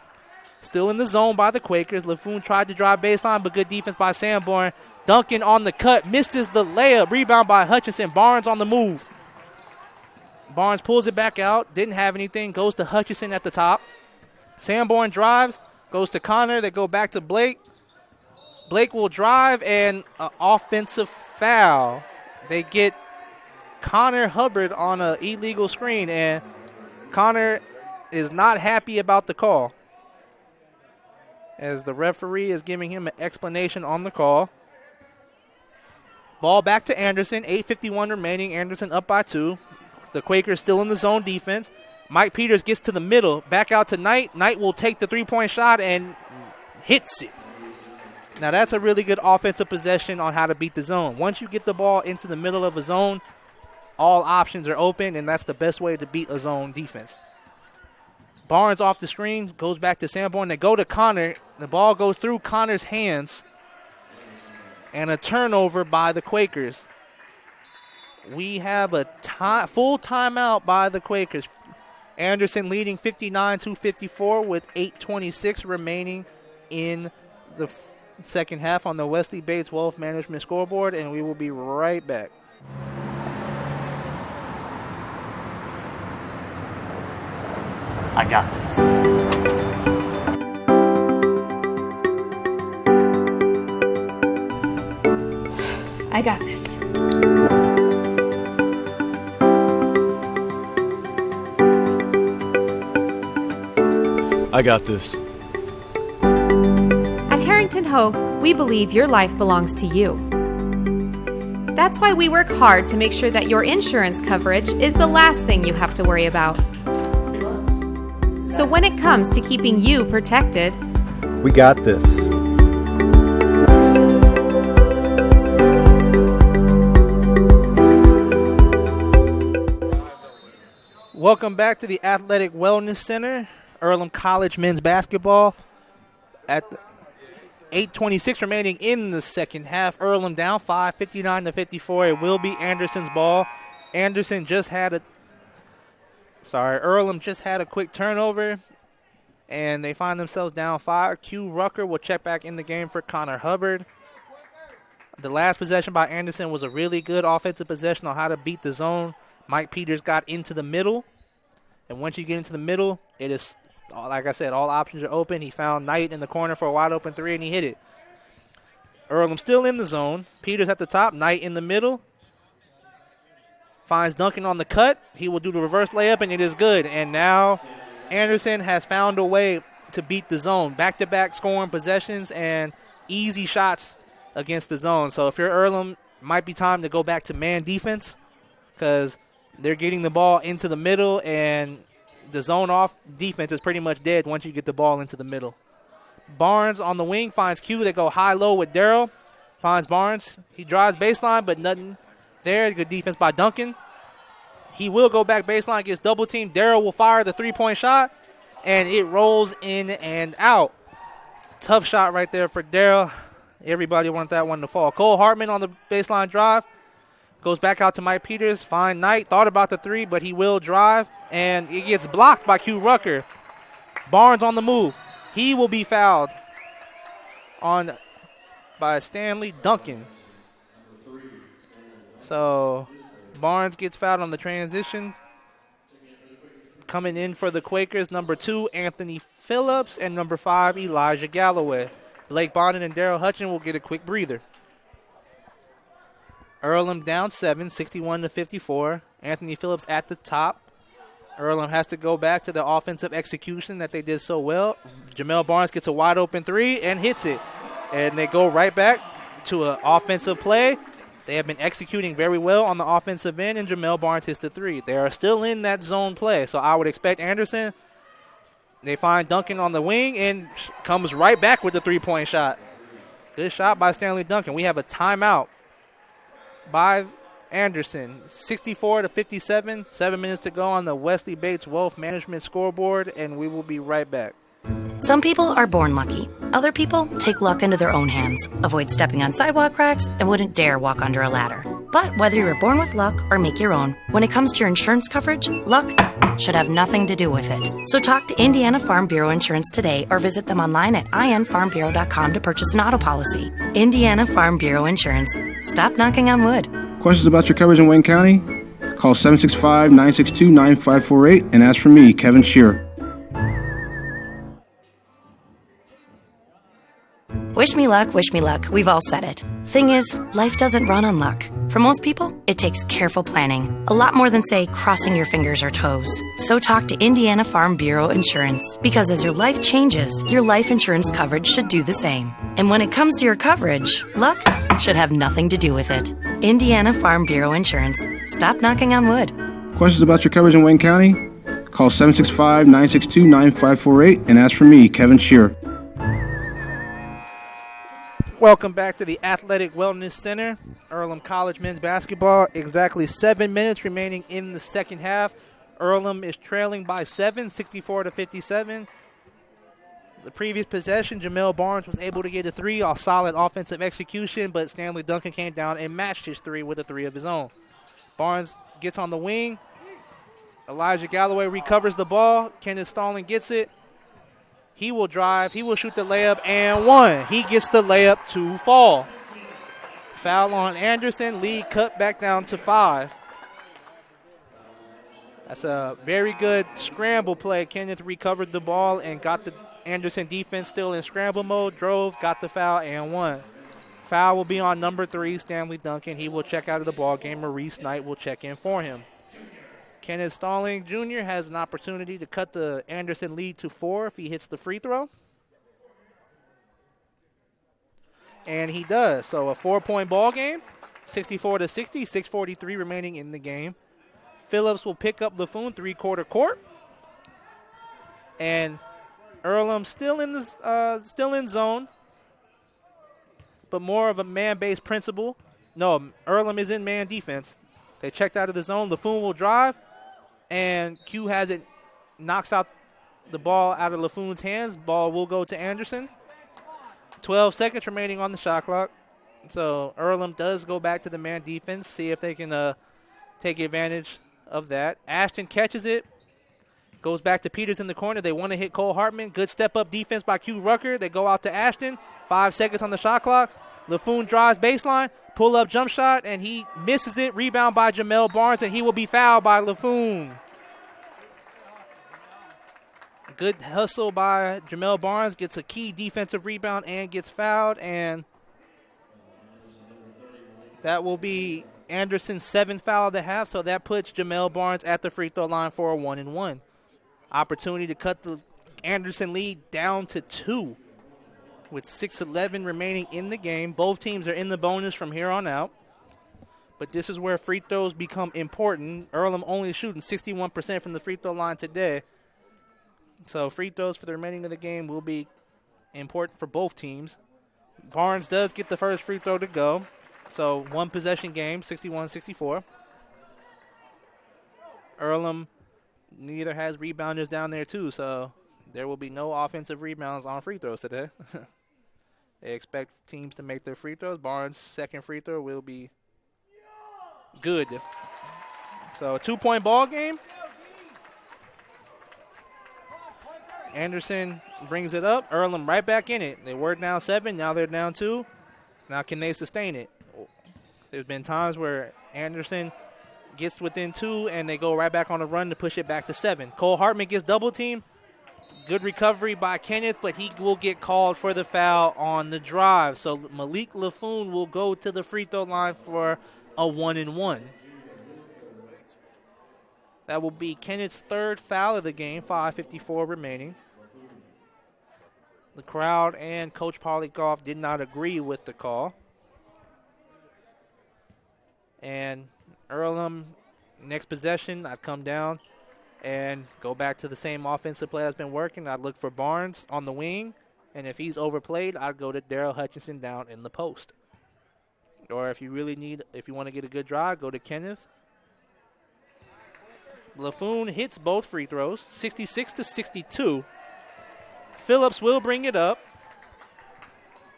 Still in the zone by the Quakers. LaFoon tried to drive baseline, but good defense by Sanborn. Duncan on the cut, misses the layup. Rebound by Hutchinson. Barnes on the move. Barnes pulls it back out. Didn't have anything. Goes to Hutchinson at the top. Sanborn drives. Goes to Connor. They go back to Blake. Blake will drive, and an offensive foul. They get Connor Hubbard on an illegal screen, and Connor is not happy about the call, as the referee is giving him an explanation on the call. Ball back to Anderson. 8:51 remaining. Anderson up by 2. The Quakers still in the zone defense. Mike Peters gets to the middle. Back out to Knight. Knight will take the three-point shot and hits it. Now, that's a really good offensive possession on how to beat the zone. Once you get the ball into the middle of a zone, all options are open, and that's the best way to beat a zone defense. Barnes off the screen, goes back to Sanborn. They go to Connor. The ball goes through Connor's hands, and a turnover by the Quakers. We have a full timeout by the Quakers. Anderson leading 59-54 with 8:26 remaining in the second half on the Wesley Bates Wealth Management scoreboard, and we will be right back. I got this. I got this. I got this. At Harrington Hope, we believe your life belongs to you. That's why we work hard to make sure that your insurance coverage is the last thing you have to worry about. So when it comes to keeping you protected, We got this. Welcome back to the Athletic Wellness Center, Earlham College men's basketball. At 8:26 remaining in the second half, Earlham down 5, 59-54. It will be Anderson's ball. Earlham just had a quick turnover, and they find themselves down 5. Q Rucker will check back in the game for Connor Hubbard. The last possession by Anderson was a really good offensive possession on how to beat the zone. Mike Peters got into the middle, and once you get into the middle, it is, like I said, all options are open. He found Knight in the corner for a wide open 3, and he hit it. Earlham still in the zone. Peters at the top, Knight in the middle. Finds Duncan on the cut. He will do the reverse layup, and it is good. And now Anderson has found a way to beat the zone. Back-to-back scoring possessions and easy shots against the zone. So if you're Earlham, it might be time to go back to man defense, because they're getting the ball into the middle, and the zone off defense is pretty much dead once you get the ball into the middle. Barnes on the wing finds Q. They go high-low with Darrell. Finds Barnes. He drives baseline, but nothing there. Good defense by Duncan. He will go back baseline, gets double teamed. Darrell will fire the three-point shot, and it rolls in and out. Tough shot right there for Darrell. Everybody wanted that one to fall. Cole Hartman on the baseline drive. Goes back out to Mike Peters. Fine Knight. Thought about the 3, but he will drive, and it gets blocked by Q Rucker. Barnes on the move. He will be fouled by Stanley Duncan. So Barnes gets fouled on the transition. Coming in for the Quakers, number 2, Anthony Phillips, and number 5, Elijah Galloway. Blake Bonnet and Darrell Hutchin will get a quick breather. Earlham down 7, 61-54. Anthony Phillips at the top. Earlham has to go back to the offensive execution that they did so well. Jamel Barnes gets a wide open 3 and hits it. And they go right back to an offensive play. They have been executing very well on the offensive end, and Jamel Barnes hits the 3. They are still in that zone play, so I would expect Anderson. They find Duncan on the wing and comes right back with the three-point shot. Good shot by Stanley Duncan. We have a timeout by Anderson. 64-57, 7 minutes to go on the Wesley Bates Wealth Management scoreboard, and we will be right back. Some people are born lucky. Other people take luck into their own hands, avoid stepping on sidewalk cracks, and wouldn't dare walk under a ladder. But whether you were born with luck or make your own, when it comes to your insurance coverage, luck should have nothing to do with it. So talk to Indiana Farm Bureau Insurance today or visit them online at infarmbureau.com to purchase an auto policy. Indiana Farm Bureau Insurance. Stop knocking on wood. Questions about your coverage in Wayne County? Call 765-962-9548 and ask for me, Kevin Shearer. Wish me luck, wish me luck. We've all said it. Thing is, life doesn't run on luck. For most people, it takes careful planning. A lot more than, say, crossing your fingers or toes. So talk to Indiana Farm Bureau Insurance. Because as your life changes, your life insurance coverage should do the same. And when it comes to your coverage, luck should have nothing to do with it. Indiana Farm Bureau Insurance. Stop knocking on wood. Questions about your coverage in Wayne County? Call 765-962-9548 and ask for me, Kevin Shearer. Welcome back to the Athletic Wellness Center, Earlham College men's basketball. Exactly 7 minutes remaining in the second half. Earlham is trailing by 7, 64-57. The previous possession, Jamel Barnes was able to get a three off solid offensive execution, but Stanley Duncan came down and matched his three with a three of his own. Barnes gets on the wing. Elijah Galloway recovers the ball. Kenneth Stalling gets it. He will drive. He will shoot the layup and one. He gets the layup to fall. Foul on Anderson. Lead cut back down to 5. That's a very good scramble play. Kenneth recovered the ball and got the Anderson defense still in scramble mode. Drove, got the foul, and won. Foul will be on number 3, Stanley Duncan. He will check out of the ball game. Maurice Knight will check in for him. Kenneth Stalling Jr. has an opportunity to cut the Anderson lead to 4 if he hits the free throw. And he does. So a 4-point ball game, 64-60, 6:43 remaining in the game. Phillips will pick up Laffoon, three-quarter court. And Earlham still in zone, but more of a man-based principle. No, Earlham is in man defense. They checked out of the zone. Laffoon will drive. And Q has it, knocks out the ball out of Laffoon's hands. Ball will go to Anderson. 12 seconds remaining on the shot clock. So Earlham does go back to the man defense, see if they can take advantage of that. Ashton catches it. Goes back to Peters in the corner. They want to hit Cole Hartman. Good step-up defense by Q Rucker. They go out to Ashton. 5 seconds on the shot clock. Laffoon drives baseline. Pull-up jump shot, and he misses it. Rebound by Jamel Barnes, and he will be fouled by Laffoon. Good hustle by Jamel Barnes. Gets a key defensive rebound and gets fouled, and that will be Anderson's 7th foul of the half, so that puts Jamel Barnes at the free throw line for a 1-and-1. Opportunity to cut the Anderson lead down to 2 with 6:11 remaining in the game. Both teams are in the bonus from here on out, but this is where free throws become important. Earlham only shooting 61% from the free throw line today, so free throws for the remaining of the game will be important for both teams. Barnes does get the first free throw to go, so one possession game, 61-64. Earlham neither has rebounders down there too, so there will be no offensive rebounds on free throws today. They expect teams to make their free throws. Barnes' second free throw will be good. So a 2-point ball game. Anderson brings it up. Earlham right back in it. They were down 7. Now they're down 2. Now can they sustain it? There's been times where Anderson gets within 2 and they go right back on a run to push it back to 7. Cole Hartman gets double teamed. Good recovery by Kenneth, but he will get called for the foul on the drive. So Malik Laffoon will go to the free throw line for a 1-and-1. That will be Kenneth's 3rd foul of the game, 5:54 remaining. The crowd and Coach Polygoff did not agree with the call. And Earlham, next possession, I'd come down and go back to the same offensive play that's been working. I'd look for Barnes on the wing, and if he's overplayed, I'd go to Daryl Hutchinson down in the post. Or if you want to get a good drive, go to Kenneth. Laffoon hits both free throws, 66-62. Phillips will bring it up.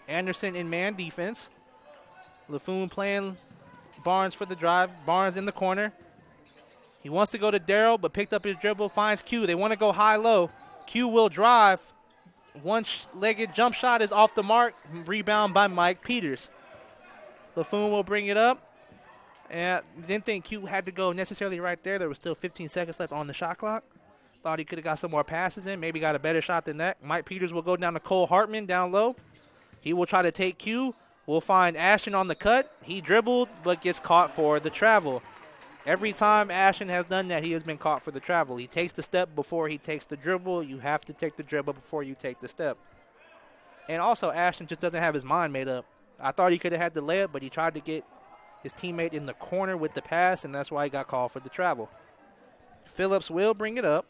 Anderson in man defense. Laffoon playing Barnes for the drive. Barnes in the corner. He wants to go to Darrell, but picked up his dribble, finds Q. They want to go high-low. Q will drive. One-legged jump shot is off the mark. Rebound by Mike Peters. LaFoon will bring it up. And didn't think Q had to go necessarily right there. There was still 15 seconds left on the shot clock. Thought he could have got some more passes in, maybe got a better shot than that. Mike Peters will go down to Cole Hartman down low. He will try to take Q. We'll find Ashton on the cut. He dribbled but gets caught for the travel. Every time Ashton has done that, he has been caught for the travel. He takes the step before he takes the dribble. You have to take the dribble before you take the step. And also, Ashton just doesn't have his mind made up. I thought he could have had the layup, but he tried to get his teammate in the corner with the pass, and that's why he got called for the travel. Phillips will bring it up.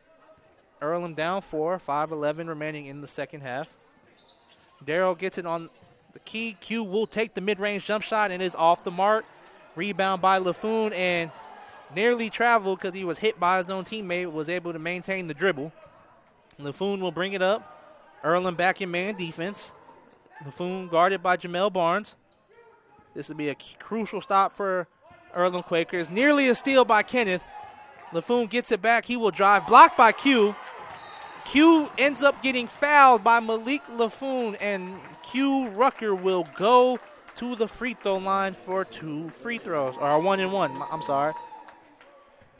Earlham down 4, 5:11 remaining in the second half. Darrell gets it on the key. Q will take the mid-range jump shot and is off the mark. Rebound by LaFoon, and nearly traveled because he was hit by his own teammate, was able to maintain the dribble. LaFoon will bring it up. Earlham back in man defense. LaFoon guarded by Jamel Barnes. This will be a crucial stop for Earlham Quakers. Nearly a steal by Kenneth. LaFoon gets it back. He will drive. Blocked by Q. Q ends up getting fouled by Malik LaFoon, and Q Rucker will go to the free throw line for 2 free throws, or 1-and-1. I'm sorry.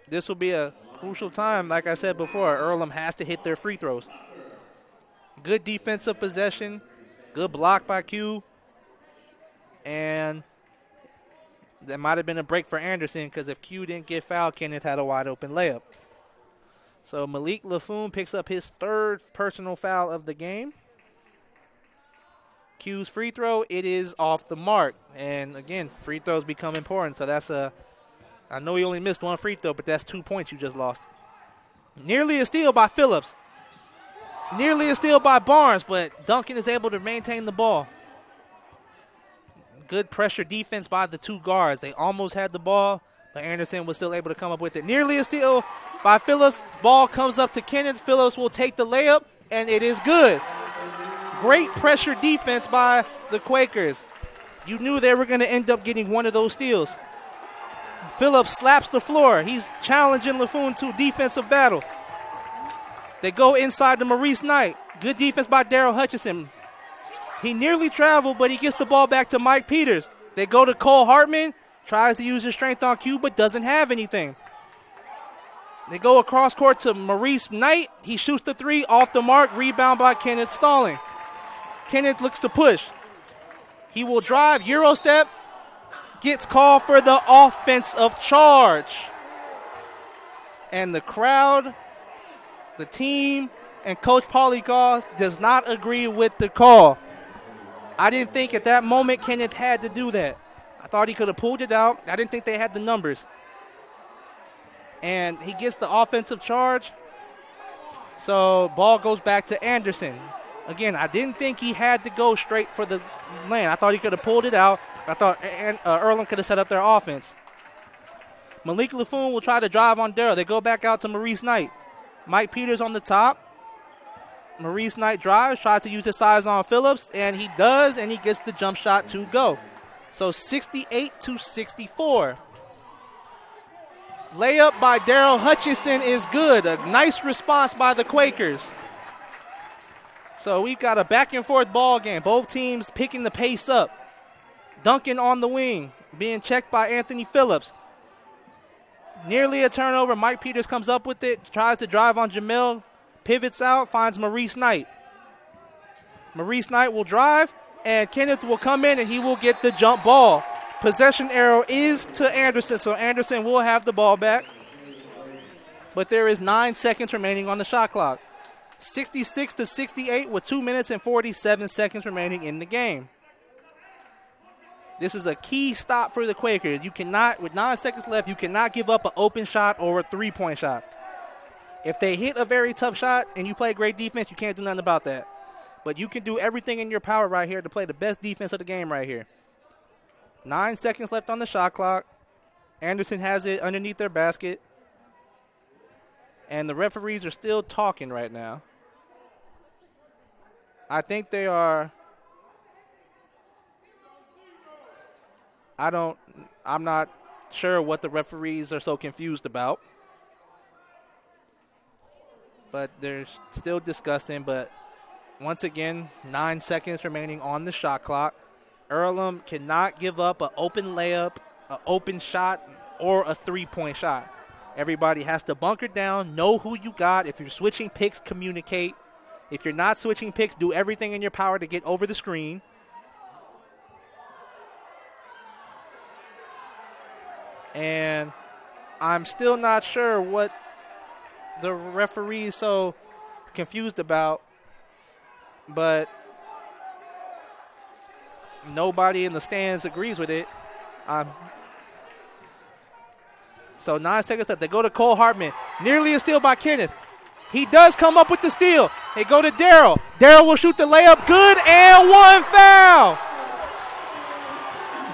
This will be a crucial time. Like I said before, Earlham has to hit their free throws. Good defensive possession. Good block by Q. And there might have been a break for Anderson because if Q didn't get fouled, Kenneth had a wide open layup. So Malik LaFoon picks up his 3rd personal foul of the game. Q's free throw, it is off the mark. And again, free throws become important. So that's I know he only missed 1 free throw, but that's 2 points you just lost. Nearly a steal by Phillips. Nearly a steal by Barnes, but Duncan is able to maintain the ball. Good pressure defense by the 2 guards. They almost had the ball, but Anderson was still able to come up with it. Nearly a steal by Phillips. Ball comes up to Kenneth. Phillips will take the layup, and it is good. Great pressure defense by the Quakers. You knew they were going to end up getting one of those steals. Phillips slaps the floor. He's challenging LaFoon to a defensive battle. They go inside to Maurice Knight. Good defense by Darrell Hutchinson. He nearly traveled, but he gets the ball back to Mike Peters. They go to Cole Hartman. Tries to use his strength on Q, but doesn't have anything. They go across court to Maurice Knight. He shoots the 3 off the mark. Rebound by Kenneth Stalling. Kenneth looks to push. He will drive, Euro step. Gets called for the offensive charge. And the crowd, the team, and Coach Polygoff does not agree with the call. I didn't think at that moment Kenneth had to do that. I thought he could have pulled it out. I didn't think they had the numbers. And he gets the offensive charge. So ball goes back to Anderson. Again, I didn't think he had to go straight for the lane. I thought he could have pulled it out. I thought Earlham could have set up their offense. Malik LaFoon will try to drive on Darrell. They go back out to Maurice Knight. Mike Peters on the top. Maurice Knight drives, tries to use his size on Phillips, and he does, and he gets the jump shot to go. So 68-64. Layup by Darrell Hutchinson is good. A nice response by the Quakers. So we've got a back-and-forth ball game. Both teams picking the pace up. Duncan on the wing, being checked by Anthony Phillips. Nearly a turnover. Mike Peters comes up with it, tries to drive on Jamel, pivots out, finds Maurice Knight. Maurice Knight will drive, and Kenneth will come in, and he will get the jump ball. Possession arrow is to Anderson, so Anderson will have the ball back. But there is 9 seconds remaining on the shot clock. 66-68 with 2 minutes and 47 seconds remaining in the game. This is a key stop for the Quakers. You cannot, with 9 seconds left, you cannot give up an open shot or a three-point shot. If they hit a very tough shot and you play great defense, you can't do nothing about that. But you can do everything in your power right here to play the best defense of the game right here. 9 seconds left on the shot clock. Anderson has it underneath their basket. And the referees are still talking right now. I think they are. I'm not sure what the referees are so confused about. But they're still discussing. But once again, 9 seconds remaining on the shot clock. Earlham cannot give up an open layup, an open shot, or a three-point shot. Everybody has to bunker down, know who you got. If you're switching picks, communicate. If you're not switching picks, do everything in your power to get over the screen. And I'm still not sure what the referee is so confused about, but nobody in the stands agrees with it. So 9 seconds left. They go to Cole Hartman. Nearly a steal by Kenneth. He does come up with the steal. They go to Darryl. Darryl will shoot the layup. Good, and one foul.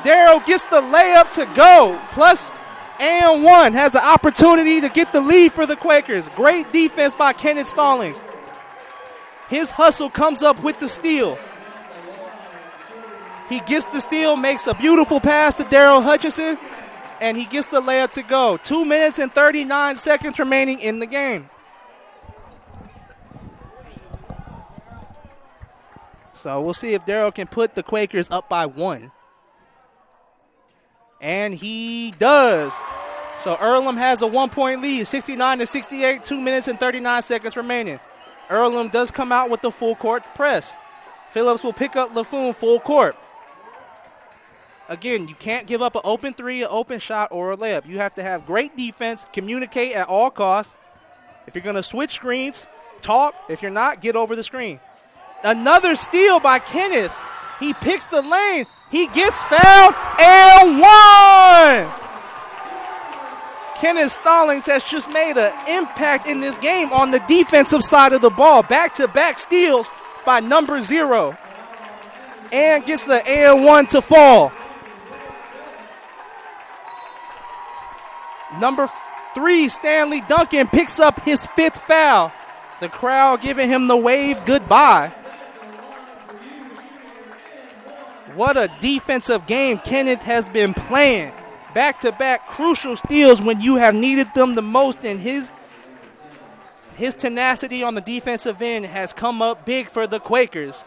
Darryl gets the layup to go. Plus, and one has the opportunity to get the lead for the Quakers. Great defense by Kenneth Stallings. His hustle comes up with the steal. He gets the steal, makes a beautiful pass to Darryl Hutchinson, and he gets the layup to go. 2 minutes and 39 seconds remaining in the game. So we'll see if Darryl can put the Quakers up by one. And he does. So Earlham has a 1-point lead, 69-68, 2 minutes and 39 seconds remaining. Earlham does come out with the full court press. Phillips will pick up LaFoon full court. Again, you can't give up an open three, an open shot, or a layup. You have to have great defense, communicate at all costs. If you're going to switch screens, talk. If you're not, get over the screen. Another steal by Kenneth. He picks the lane. He gets fouled and one. Kenneth Stallings has just made an impact in this game on the defensive side of the ball. Back-to-back steals by number 0. And gets the and one to fall. Number 3, Stanley Duncan, picks up his 5th foul. The crowd giving him the wave goodbye. What a defensive game Kenneth has been playing. Back-to-back crucial steals when you have needed them the most, and his tenacity on the defensive end has come up big for the Quakers.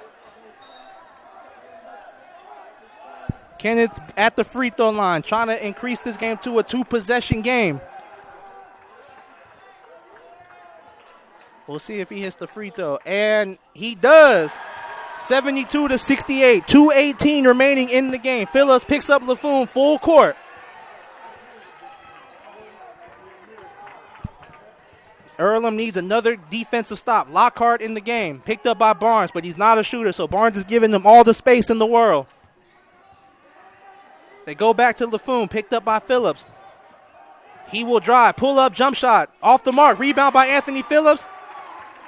Kenneth at the free throw line, trying to increase this game to a 2-possession game. We'll see if he hits the free throw, and he does. 72-68, 2:18 remaining in the game. Phillips picks up LaFoon full court. Earlham needs another defensive stop. Lockhart in the game, picked up by Barnes, but he's not a shooter, so Barnes is giving them all the space in the world. They go back to LaFoon, picked up by Phillips. He will drive, pull up, jump shot, off the mark, rebound by Anthony Phillips.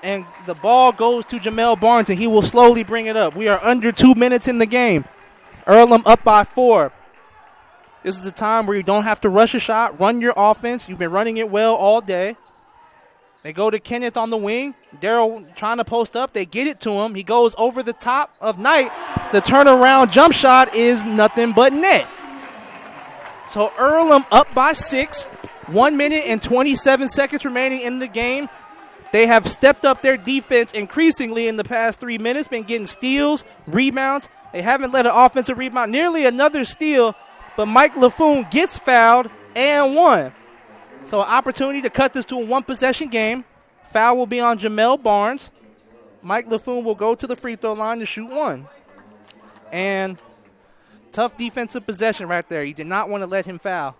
And the ball goes to Jamel Barnes, and he will slowly bring it up. We are under 2 minutes in the game. Earlham up by 4. This is a time where you don't have to rush a shot, run your offense. You've been running it well all day. They go to Kenneth on the wing. Darryl trying to post up. They get it to him. He goes over the top of Knight. The turnaround jump shot is nothing but net. So Earlham up by 6. 1 minute and 27 seconds remaining in the game. They have stepped up their defense increasingly in the past 3 minutes, been getting steals, rebounds. They haven't let an offensive rebound. Nearly another steal, but Mike LaFoon gets fouled and one. So an opportunity to cut this to a 1-possession game. Foul will be on Jamel Barnes. Mike LaFoon will go to the free throw line to shoot one. And tough defensive possession right there. You did not want to let him foul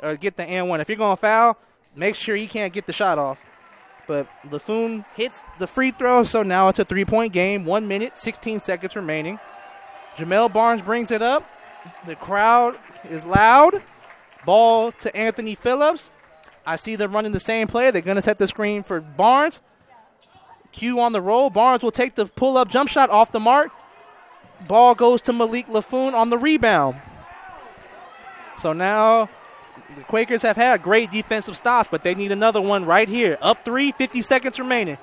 or get the and one. If you're going to foul, make sure he can't get the shot off. But LaFoon hits the free throw, so now it's a 3-point game. 1 minute, 16 seconds remaining. Jamel Barnes brings it up. The crowd is loud. Ball to Anthony Phillips. I see them running the same play. They're going to set the screen for Barnes. Q on the roll. Barnes will take the pull-up jump shot off the mark. Ball goes to Malik LaFoon on the rebound. So now the Quakers have had great defensive stops, but they need another one right here. Up 3, 50 seconds remaining.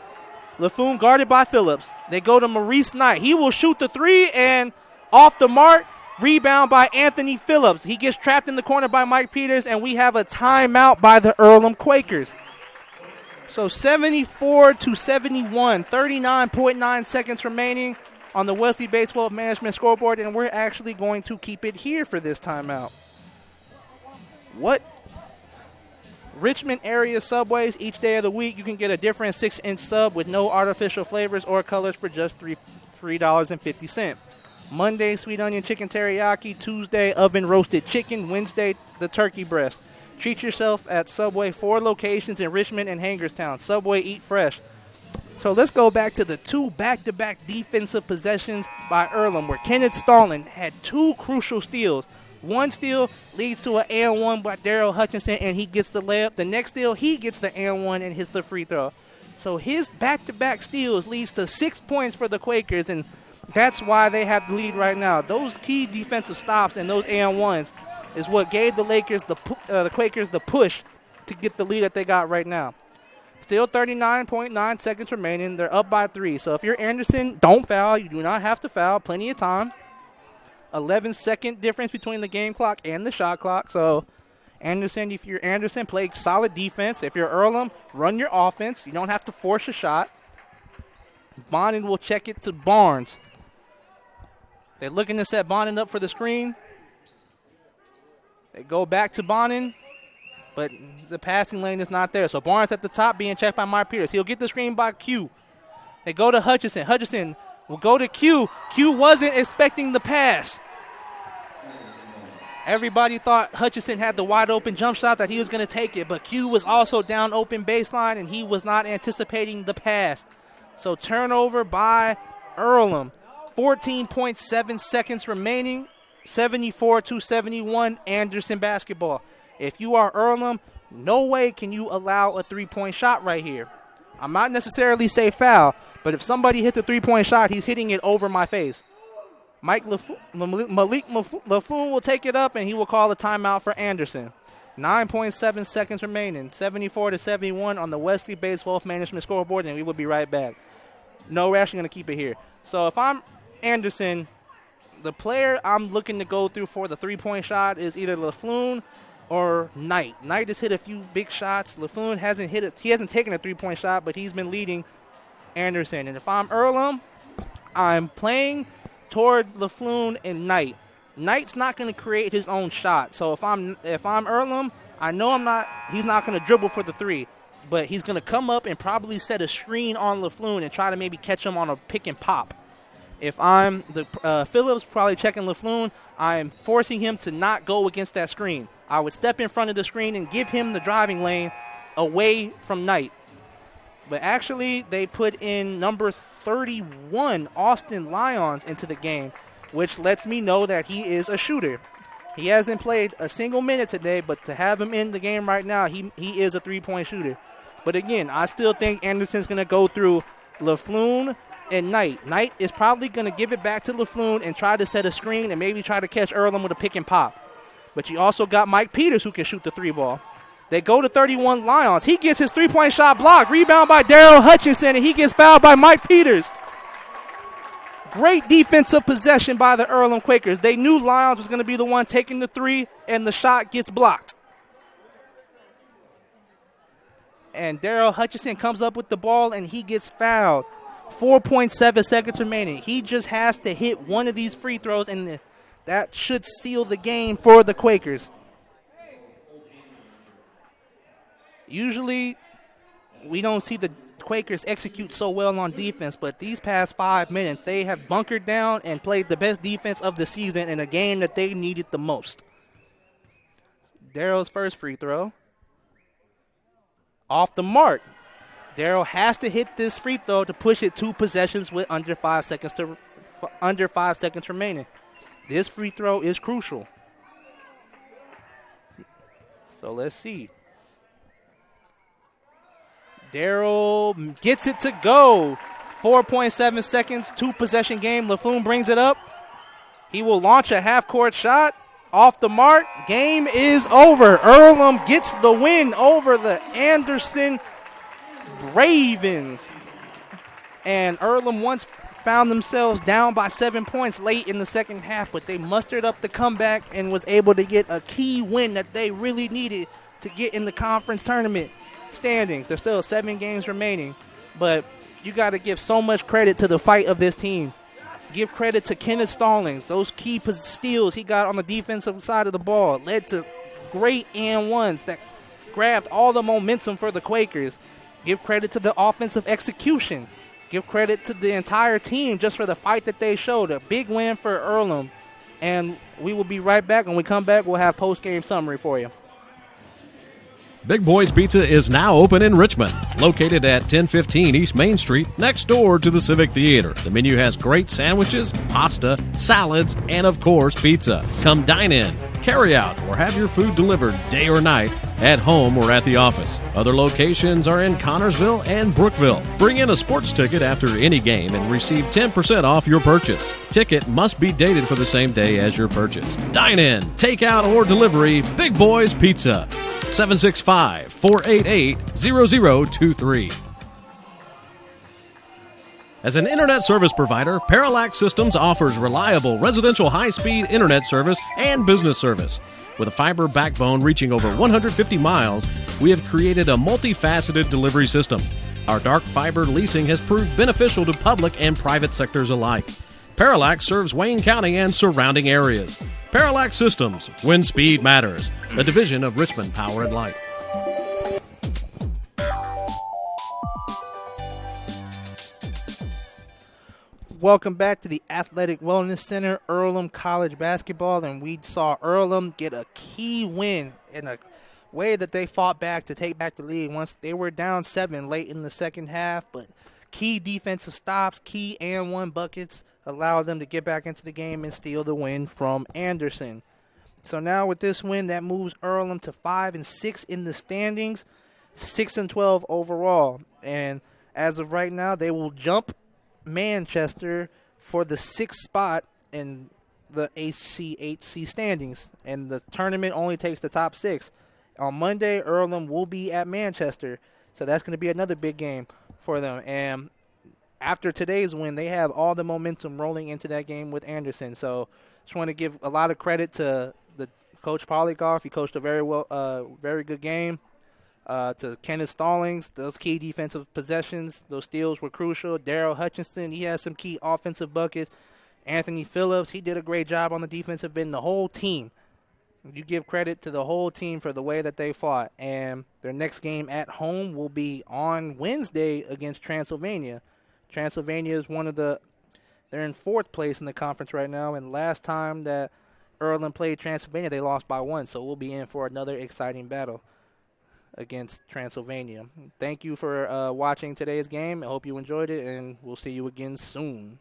LaFoon guarded by Phillips. They go to Maurice Knight. He will shoot the 3 and off the mark. Rebound by Anthony Phillips. He gets trapped in the corner by Mike Peters, and we have a timeout by the Earlham Quakers. So 74-71, 39.9 seconds remaining on the Wesley Baseball Management scoreboard, and we're actually going to keep it here for this timeout. What? Richmond area Subways, each day of the week, you can get a different 6-inch sub with no artificial flavors or colors for just $3.50. Monday, sweet onion chicken teriyaki. Tuesday, oven roasted chicken. Wednesday, the turkey breast. Treat yourself at Subway, 4 locations in Richmond and Hagerstown. Subway, eat fresh. So let's go back to the 2 back-to-back defensive possessions by Earlham, where Kenneth Stallin had 2 crucial steals. One steal leads to an and one by Daryl Hutchinson, and he gets the layup. The next steal, he gets the and one and hits the free throw. So his back-to-back steals leads to 6 points for the Quakers, and that's why they have the lead right now. Those key defensive stops and those and ones is what gave the Quakers the push to get the lead that they got right now. Still 39.9 seconds remaining. They're up by 3. So if you're Anderson, don't foul. You do not have to foul. Plenty of time. 11-second difference between the game clock and the shot clock. So Anderson, if you're Anderson, play solid defense. If you're Earlham, run your offense. You don't have to force a shot. Bonin will check it to Barnes. They're looking to set Bonin up for the screen. They go back to Bonin, but the passing lane is not there. So Barnes at the top being checked by Mike Peters. He'll get the screen by Q. They go to Hutchinson. Hutchinson will go to Q. Q wasn't expecting the pass. Everybody thought Hutchinson had the wide open jump shot that he was going to take it, but Q was also down open baseline, and he was not anticipating the pass. So turnover by Earlham. 14.7 seconds remaining. 74-71 Anderson basketball. If you are Earlham, no way can you allow a three-point shot right here. I'm not necessarily say foul, but if somebody hits a three-point shot, he's hitting it over my face. Malik Laffoon will take it up, and he will call a timeout for Anderson. 9.7 seconds remaining. 74-71 on the Wesley Baseball Management scoreboard, and we will be right back. No, we're actually going to keep it here. So if I'm Anderson, the player I'm looking to go through for the three-point shot is either Laffoon or Knight. Knight has hit a few big shots. Laffoon hasn't hit it. He hasn't taken a three-point shot, but he's been leading Anderson. And if I'm Earlham, I'm playing toward Laffoon and Knight. Knight's not going to create his own shot. So if I'm Earlham, I know he's not going to dribble for the three, but he's going to come up and probably set a screen on Laffoon and try to maybe catch him on a pick and pop. If I'm Phillips, probably checking Laffoon, I'm forcing him to not go against that screen. I would step in front of the screen and give him the driving lane away from Knight. But actually, they put in number 31, Austin Lyons, into the game, which lets me know that he is a shooter. He hasn't played a single minute today, but to have him in the game right now, he is a three-point shooter. But again, I still think Anderson's going to go through Laffoon and Knight. Knight is probably going to give it back to Laffoon and try to set a screen and maybe try to catch Earlham with a pick and pop. But you also got Mike Peters who can shoot the three ball. They go to 31 Lyons. He gets his three-point shot blocked. Rebound by Daryl Hutchinson, and he gets fouled by Mike Peters. Great defensive possession by the Earlham Quakers. They knew Lyons was going to be the one taking the three, and the shot gets blocked. And Daryl Hutchinson comes up with the ball, and he gets fouled. 4.7 seconds remaining. He just has to hit one of these free throws, and that should seal the game for the Quakers. Usually, we don't see the Quakers execute so well on defense, but these past 5 minutes, they have bunkered down and played the best defense of the season in a game that they needed the most. Daryl's first free throw. Off the mark. Daryl has to hit this free throw to push it 2 possessions with under 5 seconds remaining. This free throw is crucial. So let's see. Daryl gets it to go. 4.7 seconds, 2-possession game. Laffoon brings it up. He will launch a half-court shot. Off the mark. Game is over. Earlham gets the win over the Anderson Ravens. And Earlham once found themselves down by 7 points late in the second half, but they mustered up the comeback and was able to get a key win that they really needed to get in the conference tournament standings. There's still 7 games remaining, but you got to give so much credit to the fight of this team. Give credit to Kenneth Stallings. Those key steals he got on the defensive side of the ball led to great and ones that grabbed all the momentum for the Quakers. Give credit to the offensive execution. Give credit to the entire team just for the fight that they showed. A big win for Earlham. And we will be right back. When we come back, we'll have post-game summary for you. Big Boys Pizza is now open in Richmond, located at 1015 East Main Street, next door to the Civic Theater. The menu has great sandwiches, pasta, salads, and of course, pizza. Come dine in, carry out, or have your food delivered day or night, at home or at the office. Other locations are in Connorsville and Brookville. Bring in a sports ticket after any game and receive 10% off your purchase. Ticket must be dated for the same day as your purchase. Dine in, take out, or delivery, Big Boys Pizza. 765-488-0023. As an internet service provider, Parallax Systems offers reliable residential high-speed internet service and business service. With a fiber backbone reaching over 150 miles, we have created a multifaceted delivery system. Our dark fiber leasing has proved beneficial to public and private sectors alike. Parallax serves Wayne County and surrounding areas. Parallax Systems, when speed matters. A division of Richmond Power and Light. Welcome back to the Athletic Wellness Center, Earlham College basketball, and we saw Earlham get a key win in a way that they fought back to take back the lead once they were down 7 late in the second half, but key defensive stops, key and one buckets allowed them to get back into the game and steal the win from Anderson. So now with this win, that moves Earlham to 5-6 in the standings, 6-12 overall, and as of right now, they will jump Manchester for the 6th spot in the ACHC standings, and the tournament only takes the top 6. On Monday, Earlham will be at Manchester, so that's going to be another big game for them. And after today's win, they have all the momentum rolling into that game with Anderson. So just want to give a lot of credit to the Coach Polygoff. He coached a very good game. To Kenneth Stallings, those key defensive possessions, those steals were crucial. Darrell Hutchinson, he has some key offensive buckets. Anthony Phillips, he did a great job on the defensive end. The whole team, you give credit to the whole team for the way that they fought. And their next game at home will be on Wednesday against Transylvania. Transylvania is they're in 4th place in the conference right now. And last time that Earlham played Transylvania, they lost by 1. So we'll be in for another exciting battle against Transylvania. Thank you for watching today's game. I hope you enjoyed it, and we'll see you again soon.